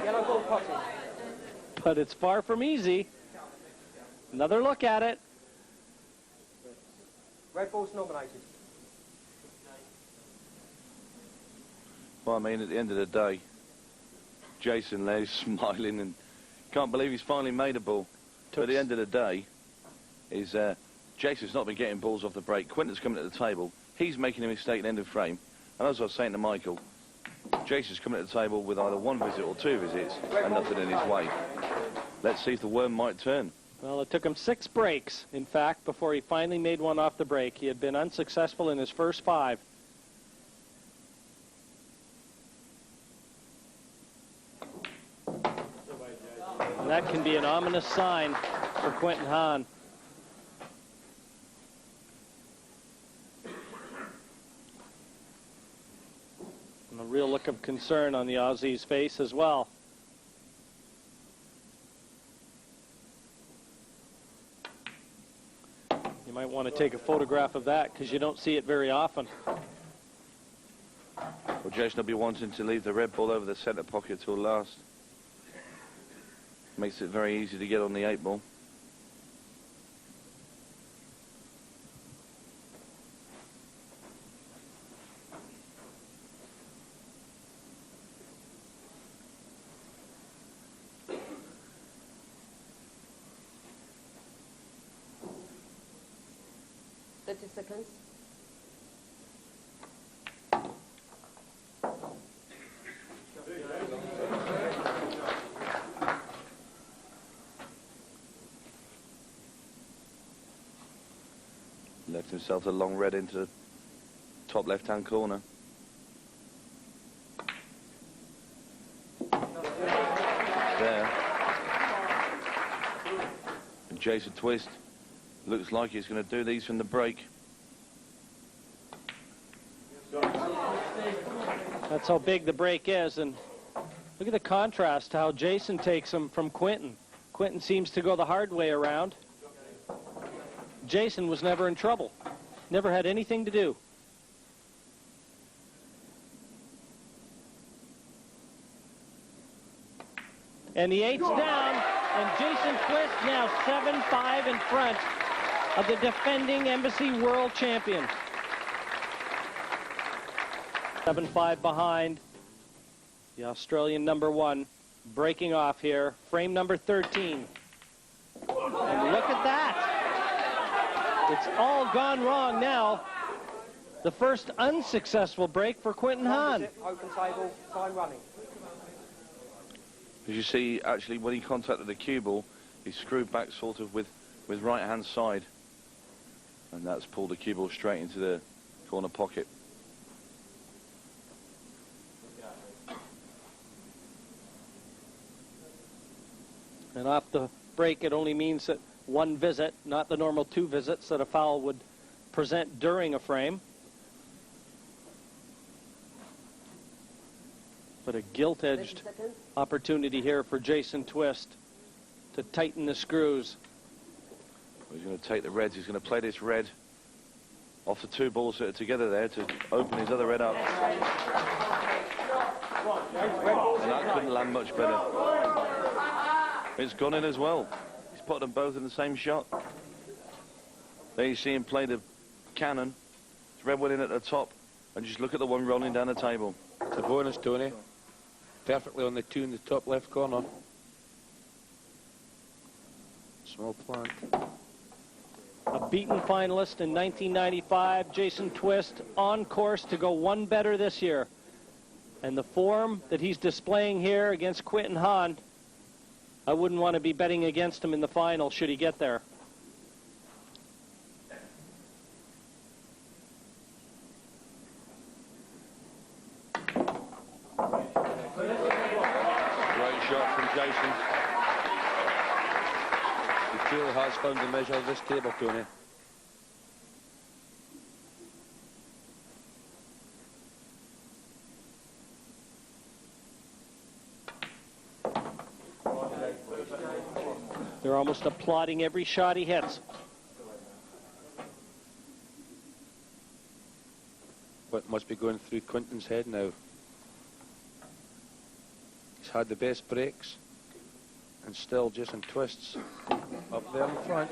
Yellow ball potting. But it's far from easy. Another look at it. Red ball's nominated. Well, I mean, at the end of the day, Jason there's smiling and can't believe he's finally made a ball. But at the end of the day, Jason's not been getting balls off the break. Quinton's coming to the table. He's making a mistake at the end of frame. And as I was saying to Michael, Jason's coming to the table with either 1 visit or 2 visits and nothing in his way. Let's see if the worm might turn. Well, it took him 6 breaks, in fact, before he finally made one off the break. He had been unsuccessful in his first 5. And that can be an ominous sign for Quinton Hahn. And a real look of concern on the Aussie's face as well. You might want to take a photograph of that because you don't see it very often. Well, Jason will be wanting to leave the red ball over the centre pocket till last. Makes it very easy to get on the 8 ball. Seconds. Left himself a long red into the top left-hand corner. There. And Jason Twist looks like he's going to do these from the break. That's how big the break is, and look at the contrast to how Jason takes him from Quinton. Quinton seems to go the hard way around. Jason was never in trouble, never had anything to do. And the 8's down, and Jason Twist now 7-5 in front of the defending Embassy World Champion. 7-5 behind the Australian #1, breaking off here, frame number 13. And look at that. It's all gone wrong now. The first unsuccessful break for Quinton Hahn. Open table, time running. As you see, actually, when he contacted the cue ball, he screwed back sort of with right-hand side. And that's pulled the cue ball straight into the corner pocket. And off the break, it only means that 1 visit, not the normal 2 visits that a foul would present during a frame. But a gilt-edged opportunity here for Jason Twist to tighten the screws. He's going to take the reds. He's going to play this red off the 2 balls that are together there to open his other red up. And that couldn't land much better. It's gone in as well. He's put them both in the same shot. There you see him play the cannon It's red one in at the top, and just look at the one rolling down the table. It's a bonus, Tony. Perfectly on the 2 in the top left corner. Small plant. A beaten finalist in 1995, Jason Twist, on course to go one better this year. And the form that he's displaying here against Quinton Hann, I wouldn't want to be betting against him in the final should he get there. Great shot from Jason. He clearly has found the measure of this table, Tony. They're almost applauding every shot he hits. What must be going through Quinton's head now? He's had the best breaks, and still Jason Twist's up there in front.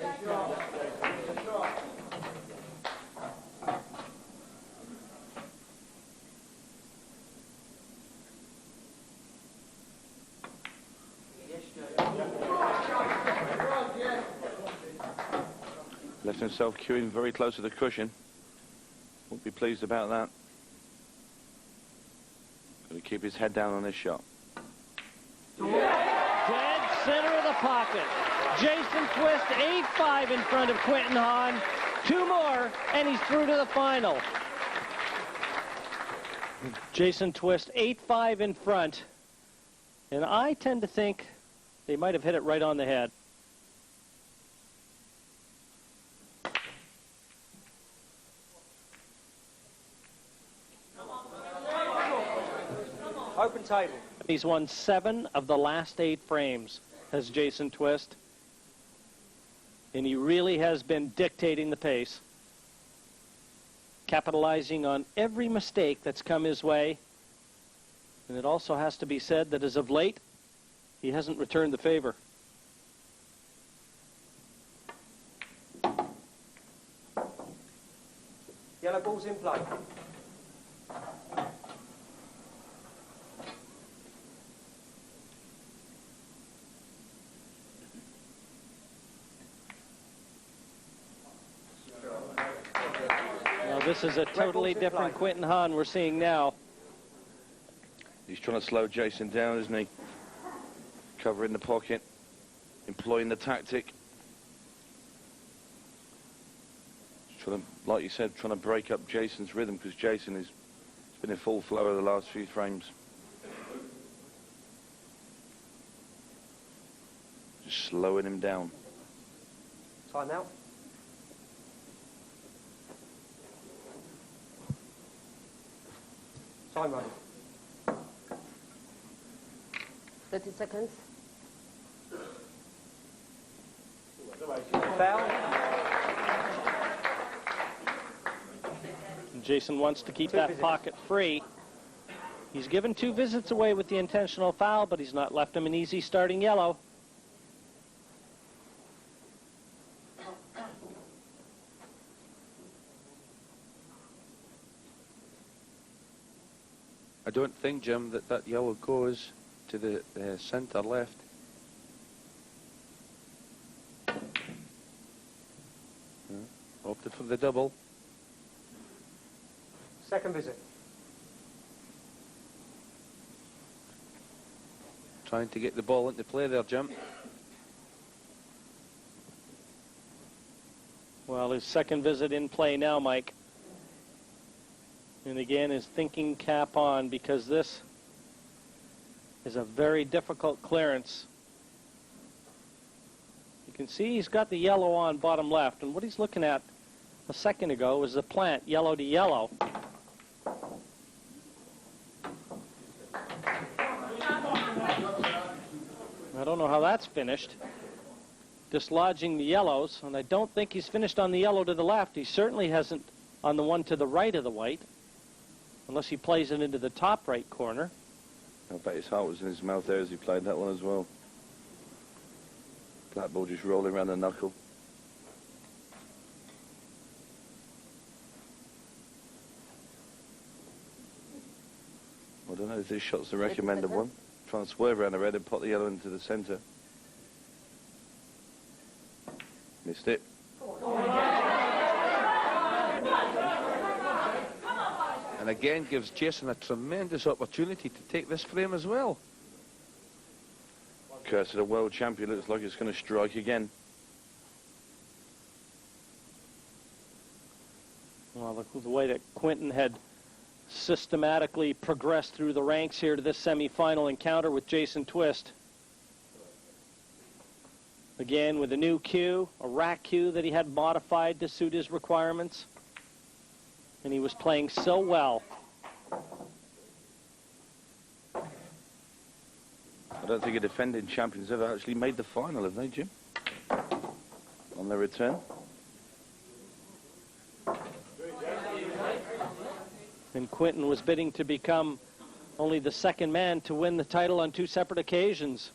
Left himself queuing very close to the cushion. Won't be pleased about that. Got to keep his head down on this shot. Dead center of the pocket. Jason Twist, 8-5 in front of Quinton Hann. 2 more, and he's through to the final. Jason Twist, 8-5 in front. And I tend to think they might have hit it right on the head. Open table. He's won 7 of the last 8 frames, has Jason Twist. And he really has been dictating the pace, capitalizing on every mistake that's come his way. And it also has to be said that as of late, he hasn't returned the favor. Yellow ball's in play. Now this is a totally different Quinton Hann we're seeing now. He's trying to slow Jason down, isn't he? Covering the pocket, employing the tactic. Trying to, like you said, trying to break up Jason's rhythm, because Jason has been in full flow over the last few frames. Just slowing him down. Time out. Time running. 30 seconds. Foul. Jason wants to keep that pocket free. He's given 2 visits away with the intentional foul, but he's not left him an easy starting yellow. I don't think, Jim, that yellow goes to the centre left. Opted for the double. Second visit. Trying to get the ball into play there, Jim. Well, his second visit in play now, Mike. And again, his thinking cap on, because this is a very difficult clearance. You can see he's got the yellow on bottom left, and what he's looking at a second ago was the plant, yellow to yellow. I don't know how that's finished. Dislodging the yellows, and I don't think he's finished on the yellow to the left. He certainly hasn't on the one to the right of the white, unless he plays it into the top right corner. I bet his heart was in his mouth there as he played that one as well. Black ball just rolling around the knuckle. I don't know if this shot's the recommended one. Trying to swerve around the red and put the yellow into the centre. Missed it. And again gives Jason a tremendous opportunity to take this frame as well. Curse of the world champion, looks like it's going to strike again. Well, the way that Quinton had systematically progressed through the ranks here to this semi-final encounter with Jason Twist. Again, with a new cue, a rack cue that he had modified to suit his requirements. And he was playing so well. I don't think a defending champion's ever actually made the final, have they, Jim? On their return. And Quinton was bidding to become only the second man to win the title on 2 separate occasions,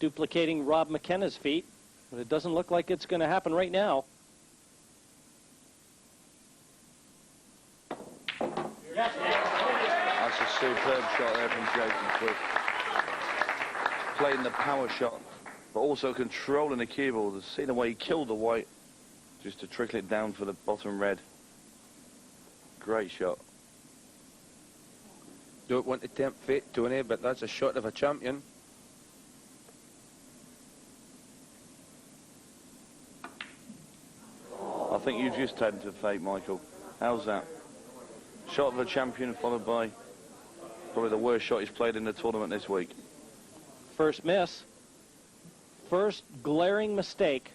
duplicating Rob McKenna's feat. But it doesn't look like it's going to happen right now. That's a superb shot there from Jason Twist. Playing the power shot, but also controlling the cue ball. See the way he killed the white, just to trickle it down for the bottom red. Great shot. Don't want to tempt fate, Tony, but that's a shot of a champion. I think you just tempted fate, Michael. How's that? Shot of a champion followed by probably the worst shot he's played in the tournament this week. First miss. First glaring mistake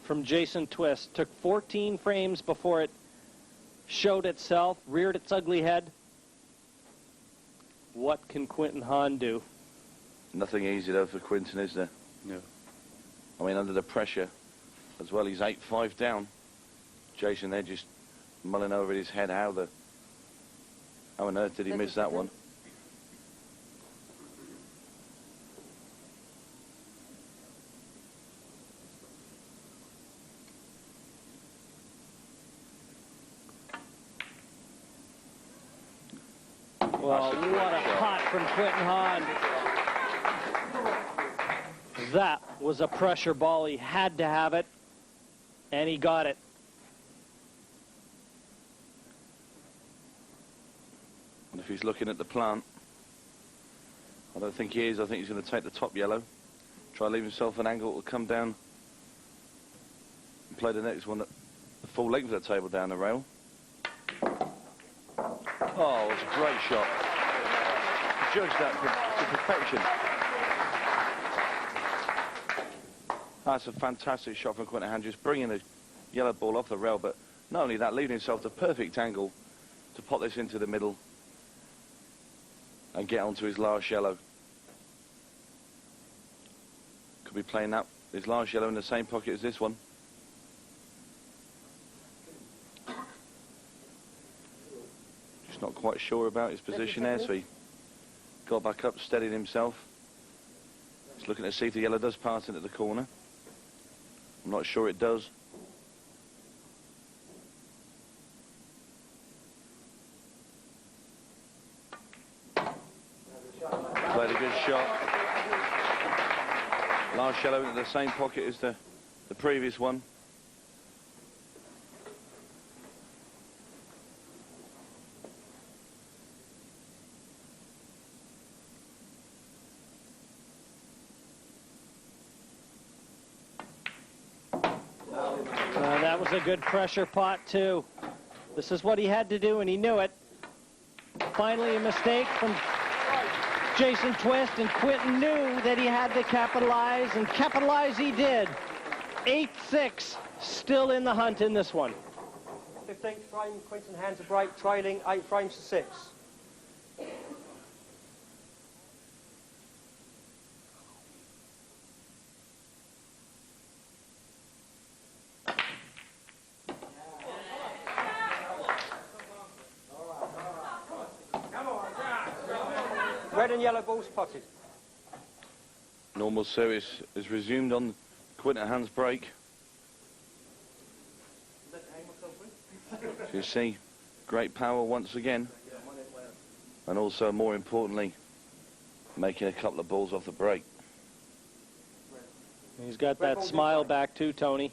from Jason Twist. Took 14 frames before it showed itself, reared its ugly head. What can Quinton Hahn do? Nothing easy though for Quinton, is there? No. I mean, under the pressure as well, he's 8-5 down. Jason there just mulling over his head how on earth did he miss that one? Well, what a pot from Quinton Hahn. That was a pressure ball. He had to have it, and he got it. And if he's looking at the plant, I don't think he is. I think he's going to take the top yellow, try to leave himself an angle to come down and play the next one at the full length of the table down the rail. Oh, it's a great shot. Judge that to perfection. That's a fantastic shot from Quinton Hahn, just bringing the yellow ball off the rail, but not only that, leaving himself the perfect angle to pop this into the middle and get onto his last yellow. Could be playing that, his last yellow in the same pocket as this one. Just not quite sure about his position there, so he got back up, steadied himself. He's looking to see if the yellow does pass into the corner. I'm not sure it does. Played a good shot. Last yellow into the same pocket as the previous one. That was a good pressure pot, too. This is what he had to do, and he knew it. Finally, a mistake from Jason Twist, and Quinton knew that he had to capitalize, and capitalize he did. 8-6, still in the hunt in this one. 15th frame, Quinton Hahn to break, trailing 8 frames to 6. Red and yellow balls potted. Normal service is resumed on Quinton Hahn's break. So you see, great power once again. And also, more importantly, making a couple of balls off the break. He's got that smile back too, Tony.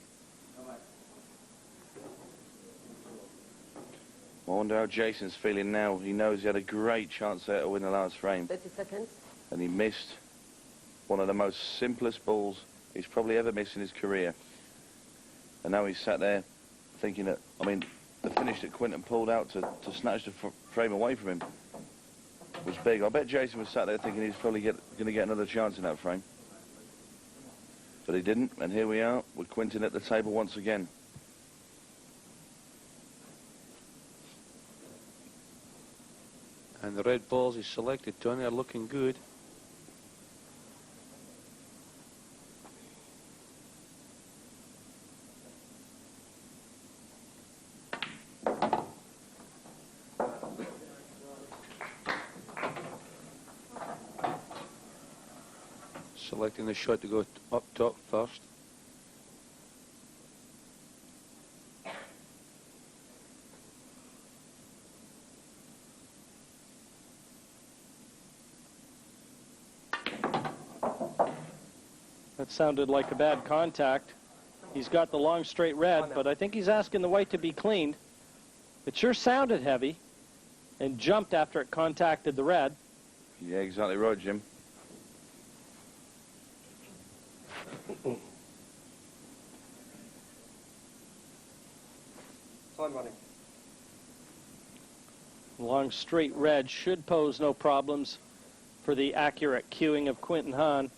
I wonder how Jason's feeling now. He knows he had a great chance there to win the last frame. 30 seconds. And he missed one of the most simplest balls he's probably ever missed in his career. And now he's sat there thinking that, I mean, the finish that Quinton pulled out to snatch the frame away from him was big. I bet Jason was sat there thinking he's probably going to get another chance in that frame. But he didn't, and here we are with Quinton at the table once again. And the red balls he selected, Tony, are looking good. Selecting the shot to go up top first. That sounded like a bad contact. He's got the long straight red, but I think he's asking the white to be cleaned. It sure sounded heavy and jumped after it contacted the red. Yeah, exactly right, Jim. Time running. Long straight red should pose no problems for the accurate cueing of Quinton Hahn.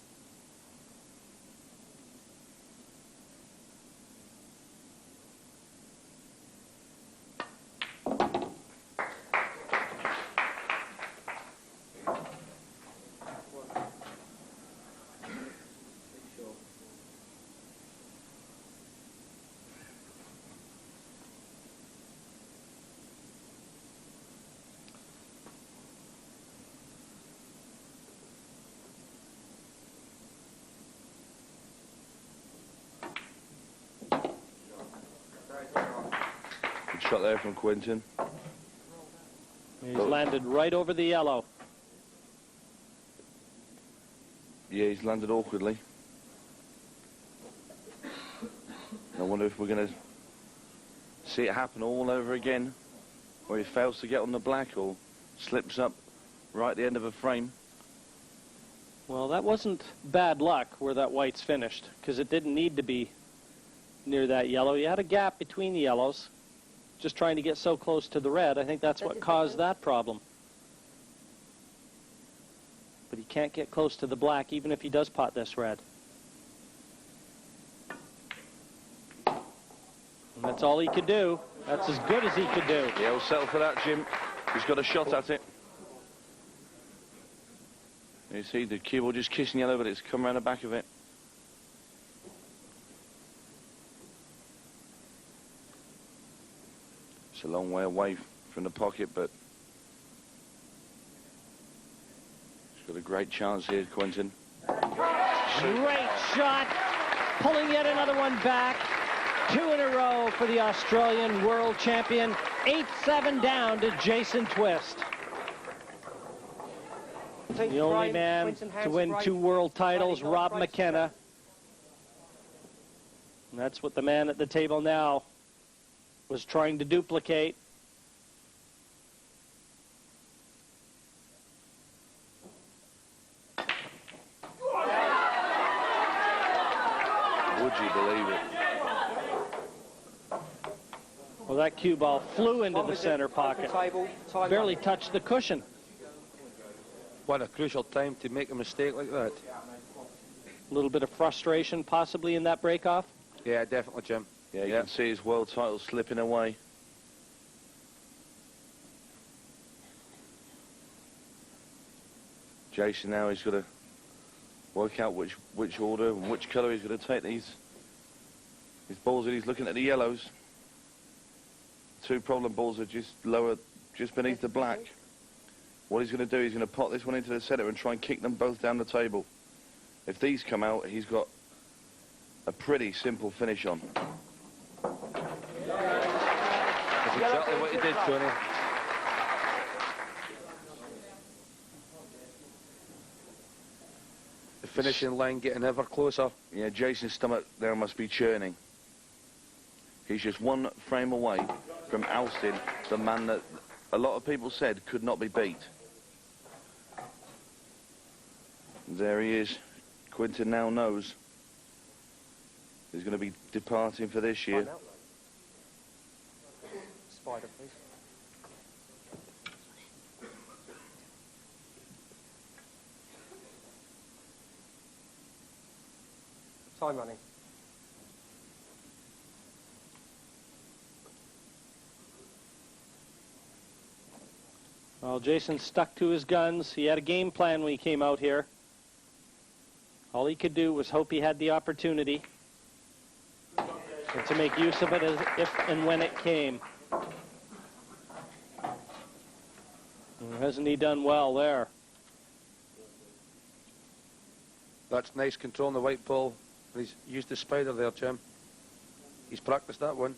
Good shot there from Quinton. He's landed right over the yellow. Yeah, he's landed awkwardly. I wonder if we're going to see it happen all over again, where he fails to get on the black or slips up right at the end of a frame. Well, that wasn't bad luck where that white's finished, because it didn't need to be near that yellow. You had a gap between the yellows, just trying to get so close to the red. I think that's what caused that problem. But he can't get close to the black, even if he does pot this red. And that's all he could do. That's as good as he could do. Yeah, we'll settle for that, Jim. He's got a shot at it. You see the cue ball just kissing yellow, but it's come around the back of it. It's a long way away from the pocket, but he's got a great chance here, Quinton. Great shot. Pulling yet another one back. 2 in a row for the Australian world champion. 8-7 down to Jason Twist. The only man to win 2 world titles, Rob McKenna. And that's what the man at the table now was trying to duplicate. Would you believe it? Well, that cue ball flew into the center pocket. Barely touched the cushion. What a crucial time to make a mistake like that. A little bit of frustration possibly in that break-off. Yeah, definitely, Jim. Yeah, you can see his world title slipping away. Jason now, he's got to work out which order and which colour he's going to take these balls. He's looking at the yellows. 2 problem balls are just lower, just beneath the black. What he's going to do, he's going to pot this one into the centre and try and kick them both down the table. If these come out, he's got a pretty simple finish on. That's exactly what he did, Tony. finishing line getting ever closer. Yeah, Jason's stomach there must be churning. He's just one frame away from ousting the man that a lot of people said could not be beat. There he is. Quinton now knows he's going to be departing for this year. Spider, please. Time running. Well, Jason stuck to his guns. He had a game plan when he came out here. All he could do was hope he had the opportunity and to make use of it as if and when it came. And hasn't he done well there? That's nice control on the white ball. He's used the spider there, Jim. He's practiced that one.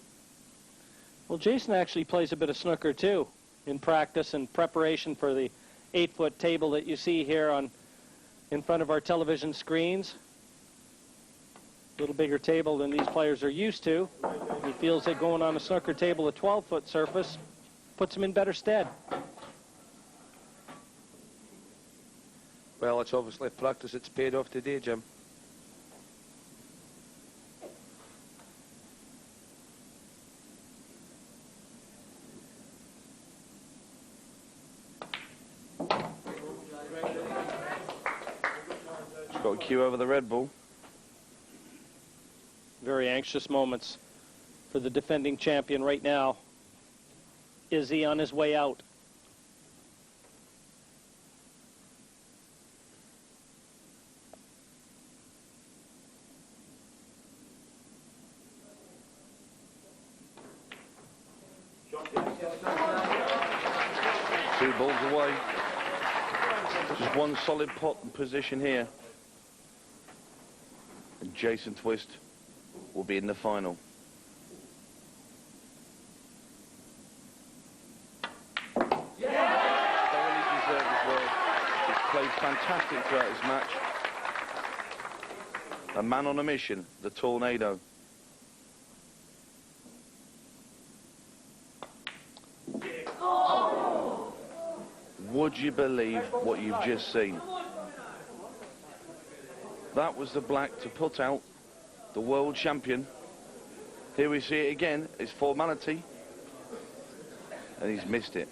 Well, Jason actually plays a bit of snooker too in practice and preparation for the 8-foot table that you see here in front of our television screens. A little bigger table than these players are used to. He feels that going on a snooker table, a 12-foot surface, puts him in better stead. Well, it's obviously practice. It's paid off today, Jim. Got a cue over the red ball. Very anxious moments for the defending champion right now. Is he on his way out? Two balls away. Just one solid pot and position here. And Jason Twist will be in the final. Thoroughly deserved as well. He's played fantastic throughout his match. A man on a mission, the Tornado. Would you believe what you've just seen? That was the black to put out the world champion. Here we see it again. It's formality. And he's missed it.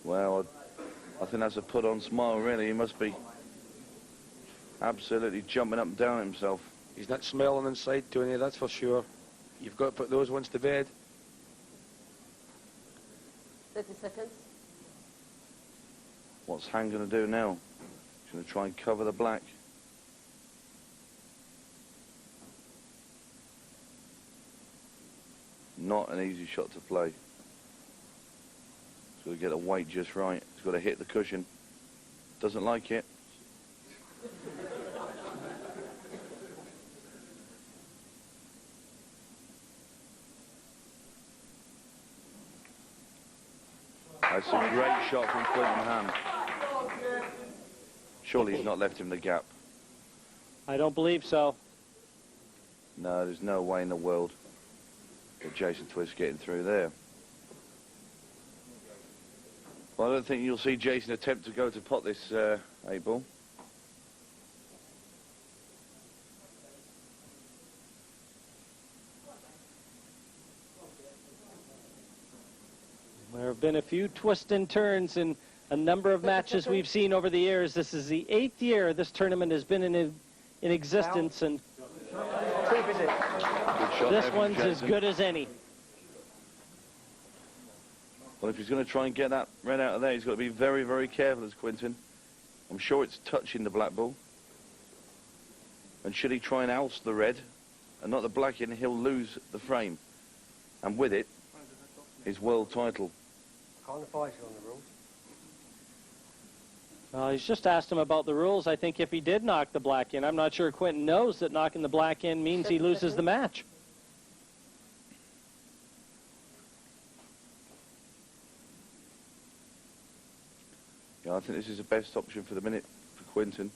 Well, I think that's a put-on smile, really. He must be absolutely jumping up and down at himself. He's not smiling inside, Tony, that's for sure. You've got to put those ones to bed. 30 seconds. What's Hann going to do now? He's going to try and cover the black. Not an easy shot to play. He's got to get the weight just right. He's got to hit the cushion. Doesn't like it. That's a great shot from Quinton Hann. Surely he's not left him the gap. I don't believe so. No, there's no way in the world that Jason Twist getting through there. Well, I don't think you'll see Jason attempt to go to pot this 8-ball. There have been a few twists and turns in a number of matches we've seen over the years. This is the 8th year this tournament has been in existence, and this one's as good as any. Well, if he's going to try and get that red out of there, he's got to be very, very careful as Quinton. I'm sure it's touching the black ball. And should he try and oust the red and not the black in, he'll lose the frame. And with it, his world title. Can't advise you on the rules. Well, he's just asked him about the rules. I think if he did knock the black in, I'm not sure Quinton knows that knocking the black in means he loses the match. Yeah, I think this is the best option for the minute for Quinton.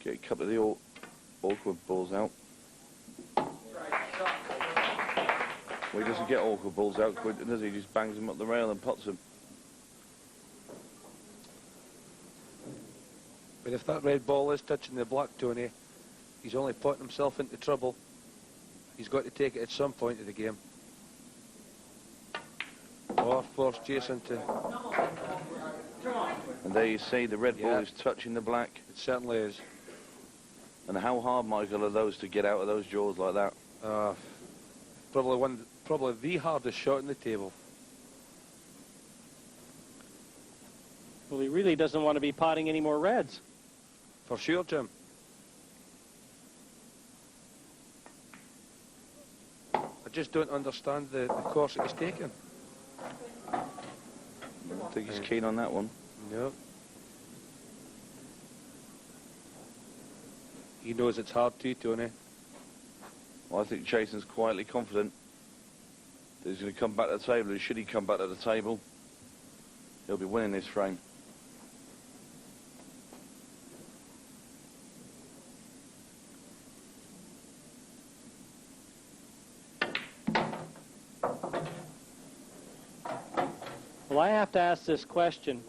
Get a couple of the awkward balls out. Well, he doesn't get awkward balls out, Quinton, does he? He just bangs them up the rail and pots them. But if that red ball is touching the black, Tony, he's only putting himself into trouble. He's got to take it at some point of the game. Or force Jason to... And there you see the red ball is touching the black. It certainly is. And how hard, Michael, are those to get out of those jaws like that? Probably the hardest shot in the table. Well, he really doesn't want to be potting any more reds. For sure, Jim. I just don't understand the course that he's taken. I don't think he's keen on that one. No. He knows it's hard too, Tony. Well, I think Jason's quietly confident that he's going to come back to the table, and should he come back to the table, he'll be winning this frame. Well, I have to ask this question,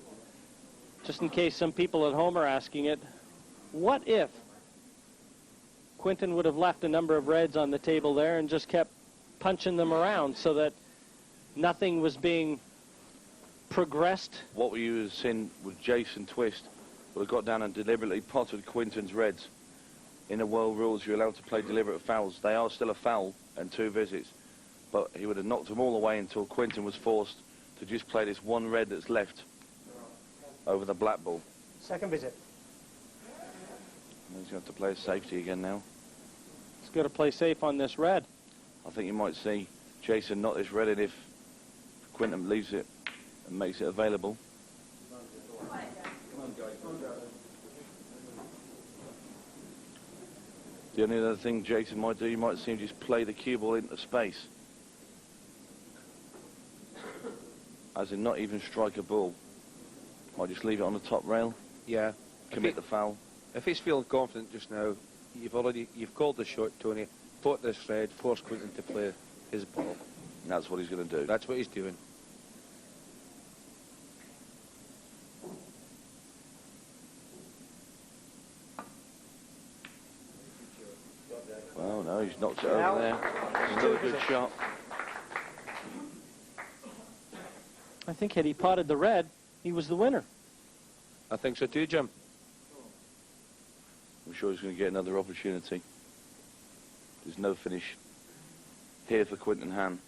just in case some people at home are asking it. What if Quinton would have left a number of reds on the table there and just kept punching them around so that nothing was being progressed? What we have seen with Jason Twist would have got down and deliberately potted Quinton's reds. In the world rules, you're allowed to play deliberate fouls. They are still a foul and 2 visits, but he would have knocked them all away until Quinton was forced to just play this one red that's left over the black ball. Second visit. He's going to have to play safety again now. He's got to play safe on this red. I think you might see Jason knock this red in if Quinton leaves it and makes it available. The only other thing Jason might do, you might see him just play the cue ball into space. As in not even strike a ball. Might just leave it on the top rail. Yeah. Commit the foul. If he's feeling confident just now, you've called the shot, Tony. Pot this red, force Quinton to play his ball. And that's what he's going to do. That's what he's doing. Well, no, he's knocked it over there. Still a good shot. I think had he potted the red, he was the winner. I think so too, Jim. I'm sure he's going to get another opportunity. There's no finish here for Quinton Hann.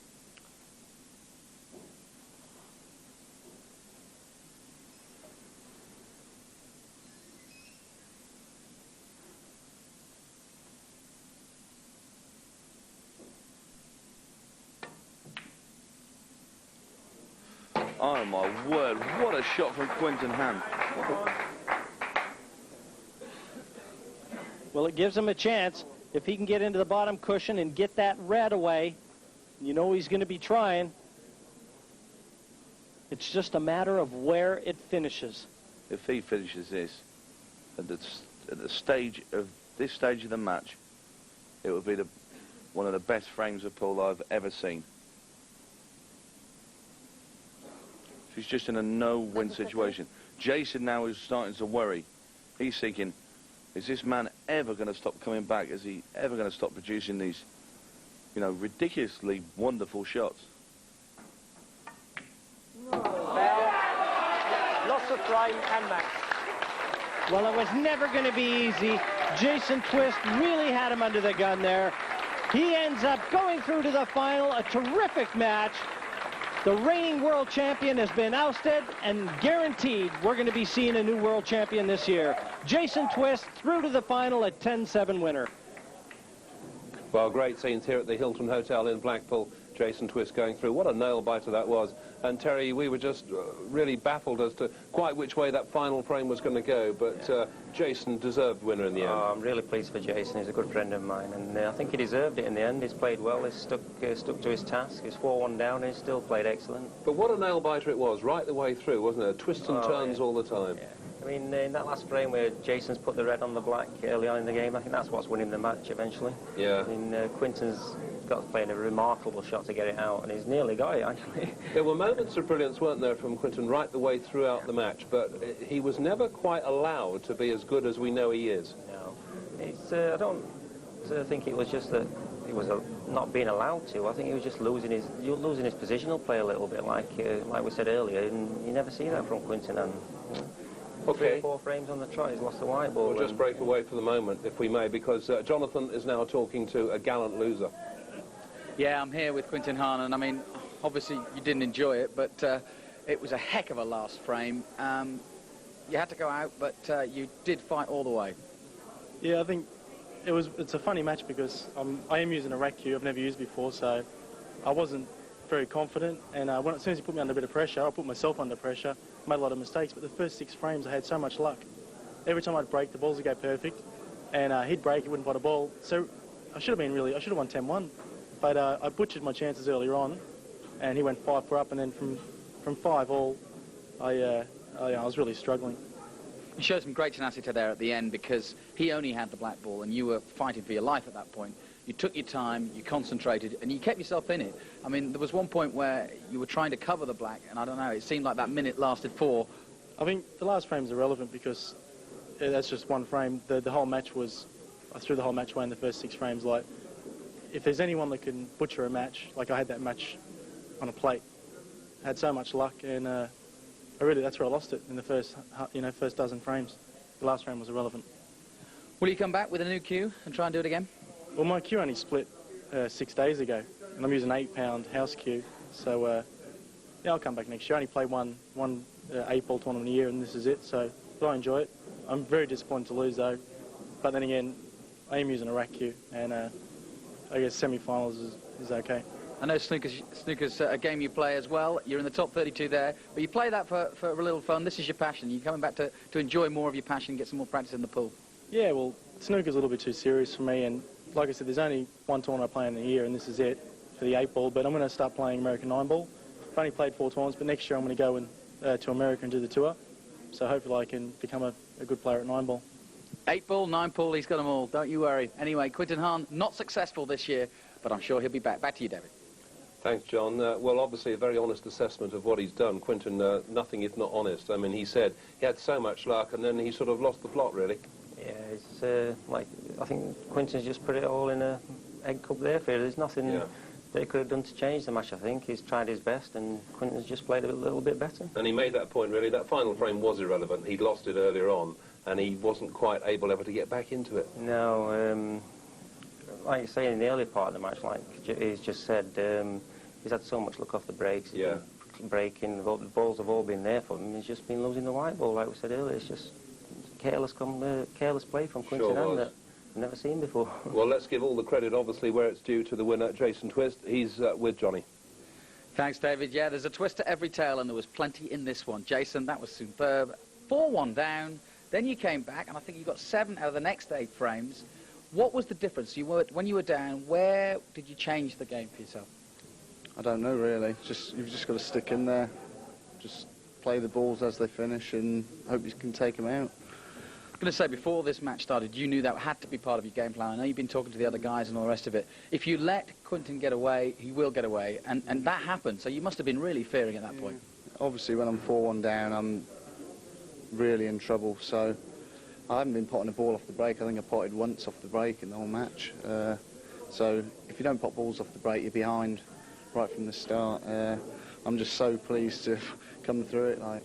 Oh my word, what a shot from Quinton Hann. Well, it gives him a chance. If he can get into the bottom cushion and get that red away, you know he's going to be trying. It's just a matter of where it finishes. If he finishes this, at this stage of the match, it would be one of the best frames of pool I've ever seen. He's just in a no-win situation. Jason now is starting to worry. He's thinking, is this man ever going to stop coming back? Is he ever going to stop producing these, you know, ridiculously wonderful shots? Loss of frame and match. Well, it was never going to be easy. Jason Twist really had him under the gun there. He ends up going through to the final, a terrific match. The reigning world champion has been ousted, and guaranteed we're going to be seeing a new world champion this year. Jason Twist through to the final, a 10-7 winner. Well, great scenes here at the Hilton Hotel in Blackpool. Jason Twist going through. What a nail-biter that was. And Terry, we were just really baffled as to quite which way that final frame was going to go, but Jason deserved winner in the end. Oh, I'm really pleased for Jason. He's a good friend of mine, and I think he deserved it in the end. He's played well. He's stuck to his task. He's 4-1 down, and he's still played excellent. But what a nail-biter it was, right the way through, wasn't it? Twists and turns all the time. Yeah. I mean, in that last frame where Jason's put the red on the black early on in the game, I think that's what's winning the match eventually. Yeah. I mean, Quinton's got to play a remarkable shot to get it out, and he's nearly got it, actually. There were moments of brilliance, weren't there, from Quinton right the way throughout the match, but he was never quite allowed to be as good as we know he is. No. It's, I don't think it was just that he was not being allowed to. I think he was just losing his positional play a little bit, like we said earlier, and you never see that from Quinton. And, Okay. 3 or 4 frames on the trot, he's lost the white ball. We'll just break away for the moment, if we may, because Jonathan is now talking to a gallant loser. Yeah, I'm here with Quinton Hahn, and I mean, obviously you didn't enjoy it, but it was a heck of a last frame. You had to go out, but you did fight all the way. Yeah, I think it's a funny match because I am using a rack cue I've never used before, so I wasn't very confident, and as soon as he put me under a bit of pressure, I put myself under pressure, made a lot of mistakes, but the first 6 frames I had so much luck. Every time I'd break, the balls would go perfect, and he'd break, he wouldn't fight a ball, so I should have won 10-1, but I butchered my chances earlier on, and he went 5 for up, and then from 5 all, I was really struggling. You showed some great tenacity there at the end because he only had the black ball and you were fighting for your life at that point. You took your time, you concentrated, and you kept yourself in it. I mean, there was one point where you were trying to cover the black, and I don't know, it seemed like that minute lasted 4. I think the last frame's irrelevant because that's just one frame. The whole match was, I threw the whole match away in the first 6 frames. Like, if there's anyone that can butcher a match, like I had that match on a plate, I had so much luck, and that's where I lost it in the first dozen frames. The last frame was irrelevant. Will you come back with a new cue and try and do it again? Well, my cue only split 6 days ago, and I'm using an 8-pound house cue, so yeah, I'll come back next year. I only play one 8-ball tournament a year, and this is it, but I enjoy it. I'm very disappointed to lose, though, but then again, I am using a rack cue, and I guess semi-finals is okay. I know snooker's a game you play as well. You're in the top 32 there, but you play that for a little fun. This is your passion. You're coming back to enjoy more of your passion, get some more practice in the pool. Yeah, well, snooker's a little bit too serious for me, and like I said, there's only one tournament I play in a year, and this is it for the 8-ball, but I'm going to start playing American 9-ball. I've only played 4 tournaments, but next year I'm going to go to America and do the tour, so hopefully I can become a good player at 9-ball. 8-ball, 9-ball, he's got them all, don't you worry. Anyway, Quinton Hahn, not successful this year, but I'm sure he'll be back. Back to you, David. Thanks, John. Well, obviously a very honest assessment of what he's done. Quinton, nothing if not honest. I mean, he said he had so much luck, and then he sort of lost the plot, really. Yeah, it's like, I think Quinton's just put it all in a egg cup there for you. There's nothing they could have done to change the match, I think. He's tried his best, and Quinton's just played a little bit better. And he made that point, really. That final frame was irrelevant. He'd lost it earlier on, and he wasn't quite able ever to get back into it. No, like you say, in the early part of the match, like he's just said, he's had so much luck off the breaks. Yeah. Breaking, the balls have all been there for him. He's just been losing the white ball, like we said earlier. It's just careless play from Quinton Hann that I've never seen before. Well, let's give all the credit, obviously, where it's due to the winner, Jason Twist. He's with Johnny. Thanks, David. Yeah, there's a twist to every tale, and there was plenty in this one. Jason, that was superb. 4-1 down, then you came back, and I think you got 7 out of the next 8 frames. What was the difference? When you were down, where did you change the game for yourself? I don't know, really. You've just got to stick in there. Just play the balls as they finish and hope you can take them out. I'm going to say, before this match started, you knew that had to be part of your game plan. I know you've been talking to the other guys and all the rest of it. If you let Quinton get away, he will get away, and that happened. So you must have been really fearing at that point. Obviously, when I'm 4-1 down, I'm really in trouble. So I haven't been potting a ball off the break. I think I potted once off the break in the whole match. So if you don't pot balls off the break, you're behind right from the start. I'm just so pleased to come through it.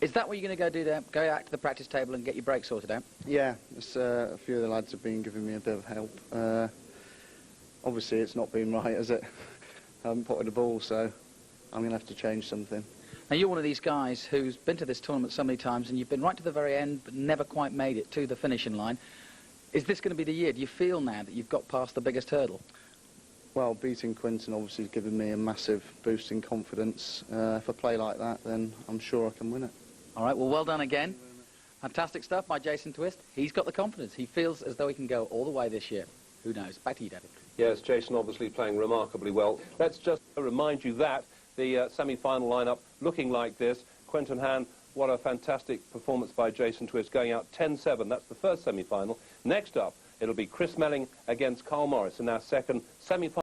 Is that what you're going to go do there? Go out to the practice table and get your break sorted out? Yeah, a few of the lads have been giving me a bit of help. Obviously, it's not been right, has it? I haven't potted a ball, so I'm going to have to change something. Now, you're one of these guys who's been to this tournament so many times, and you've been right to the very end, but never quite made it to the finishing line. Is this going to be the year? Do you feel now that you've got past the biggest hurdle? Well, beating Quinton obviously has given me a massive boost in confidence. If I play like that, then I'm sure I can win it. All right, well done again. Fantastic stuff by Jason Twist. He's got the confidence. He feels as though he can go all the way this year. Who knows? Back to you, David. Yes, Jason obviously playing remarkably well. Let's just remind you that the semi-final lineup looking like this. Quinton Hann, what a fantastic performance by Jason Twist, going out 10-7. That's the first semi-final. Next up, it'll be Chris Melling against Carl Morris in our second semi-final.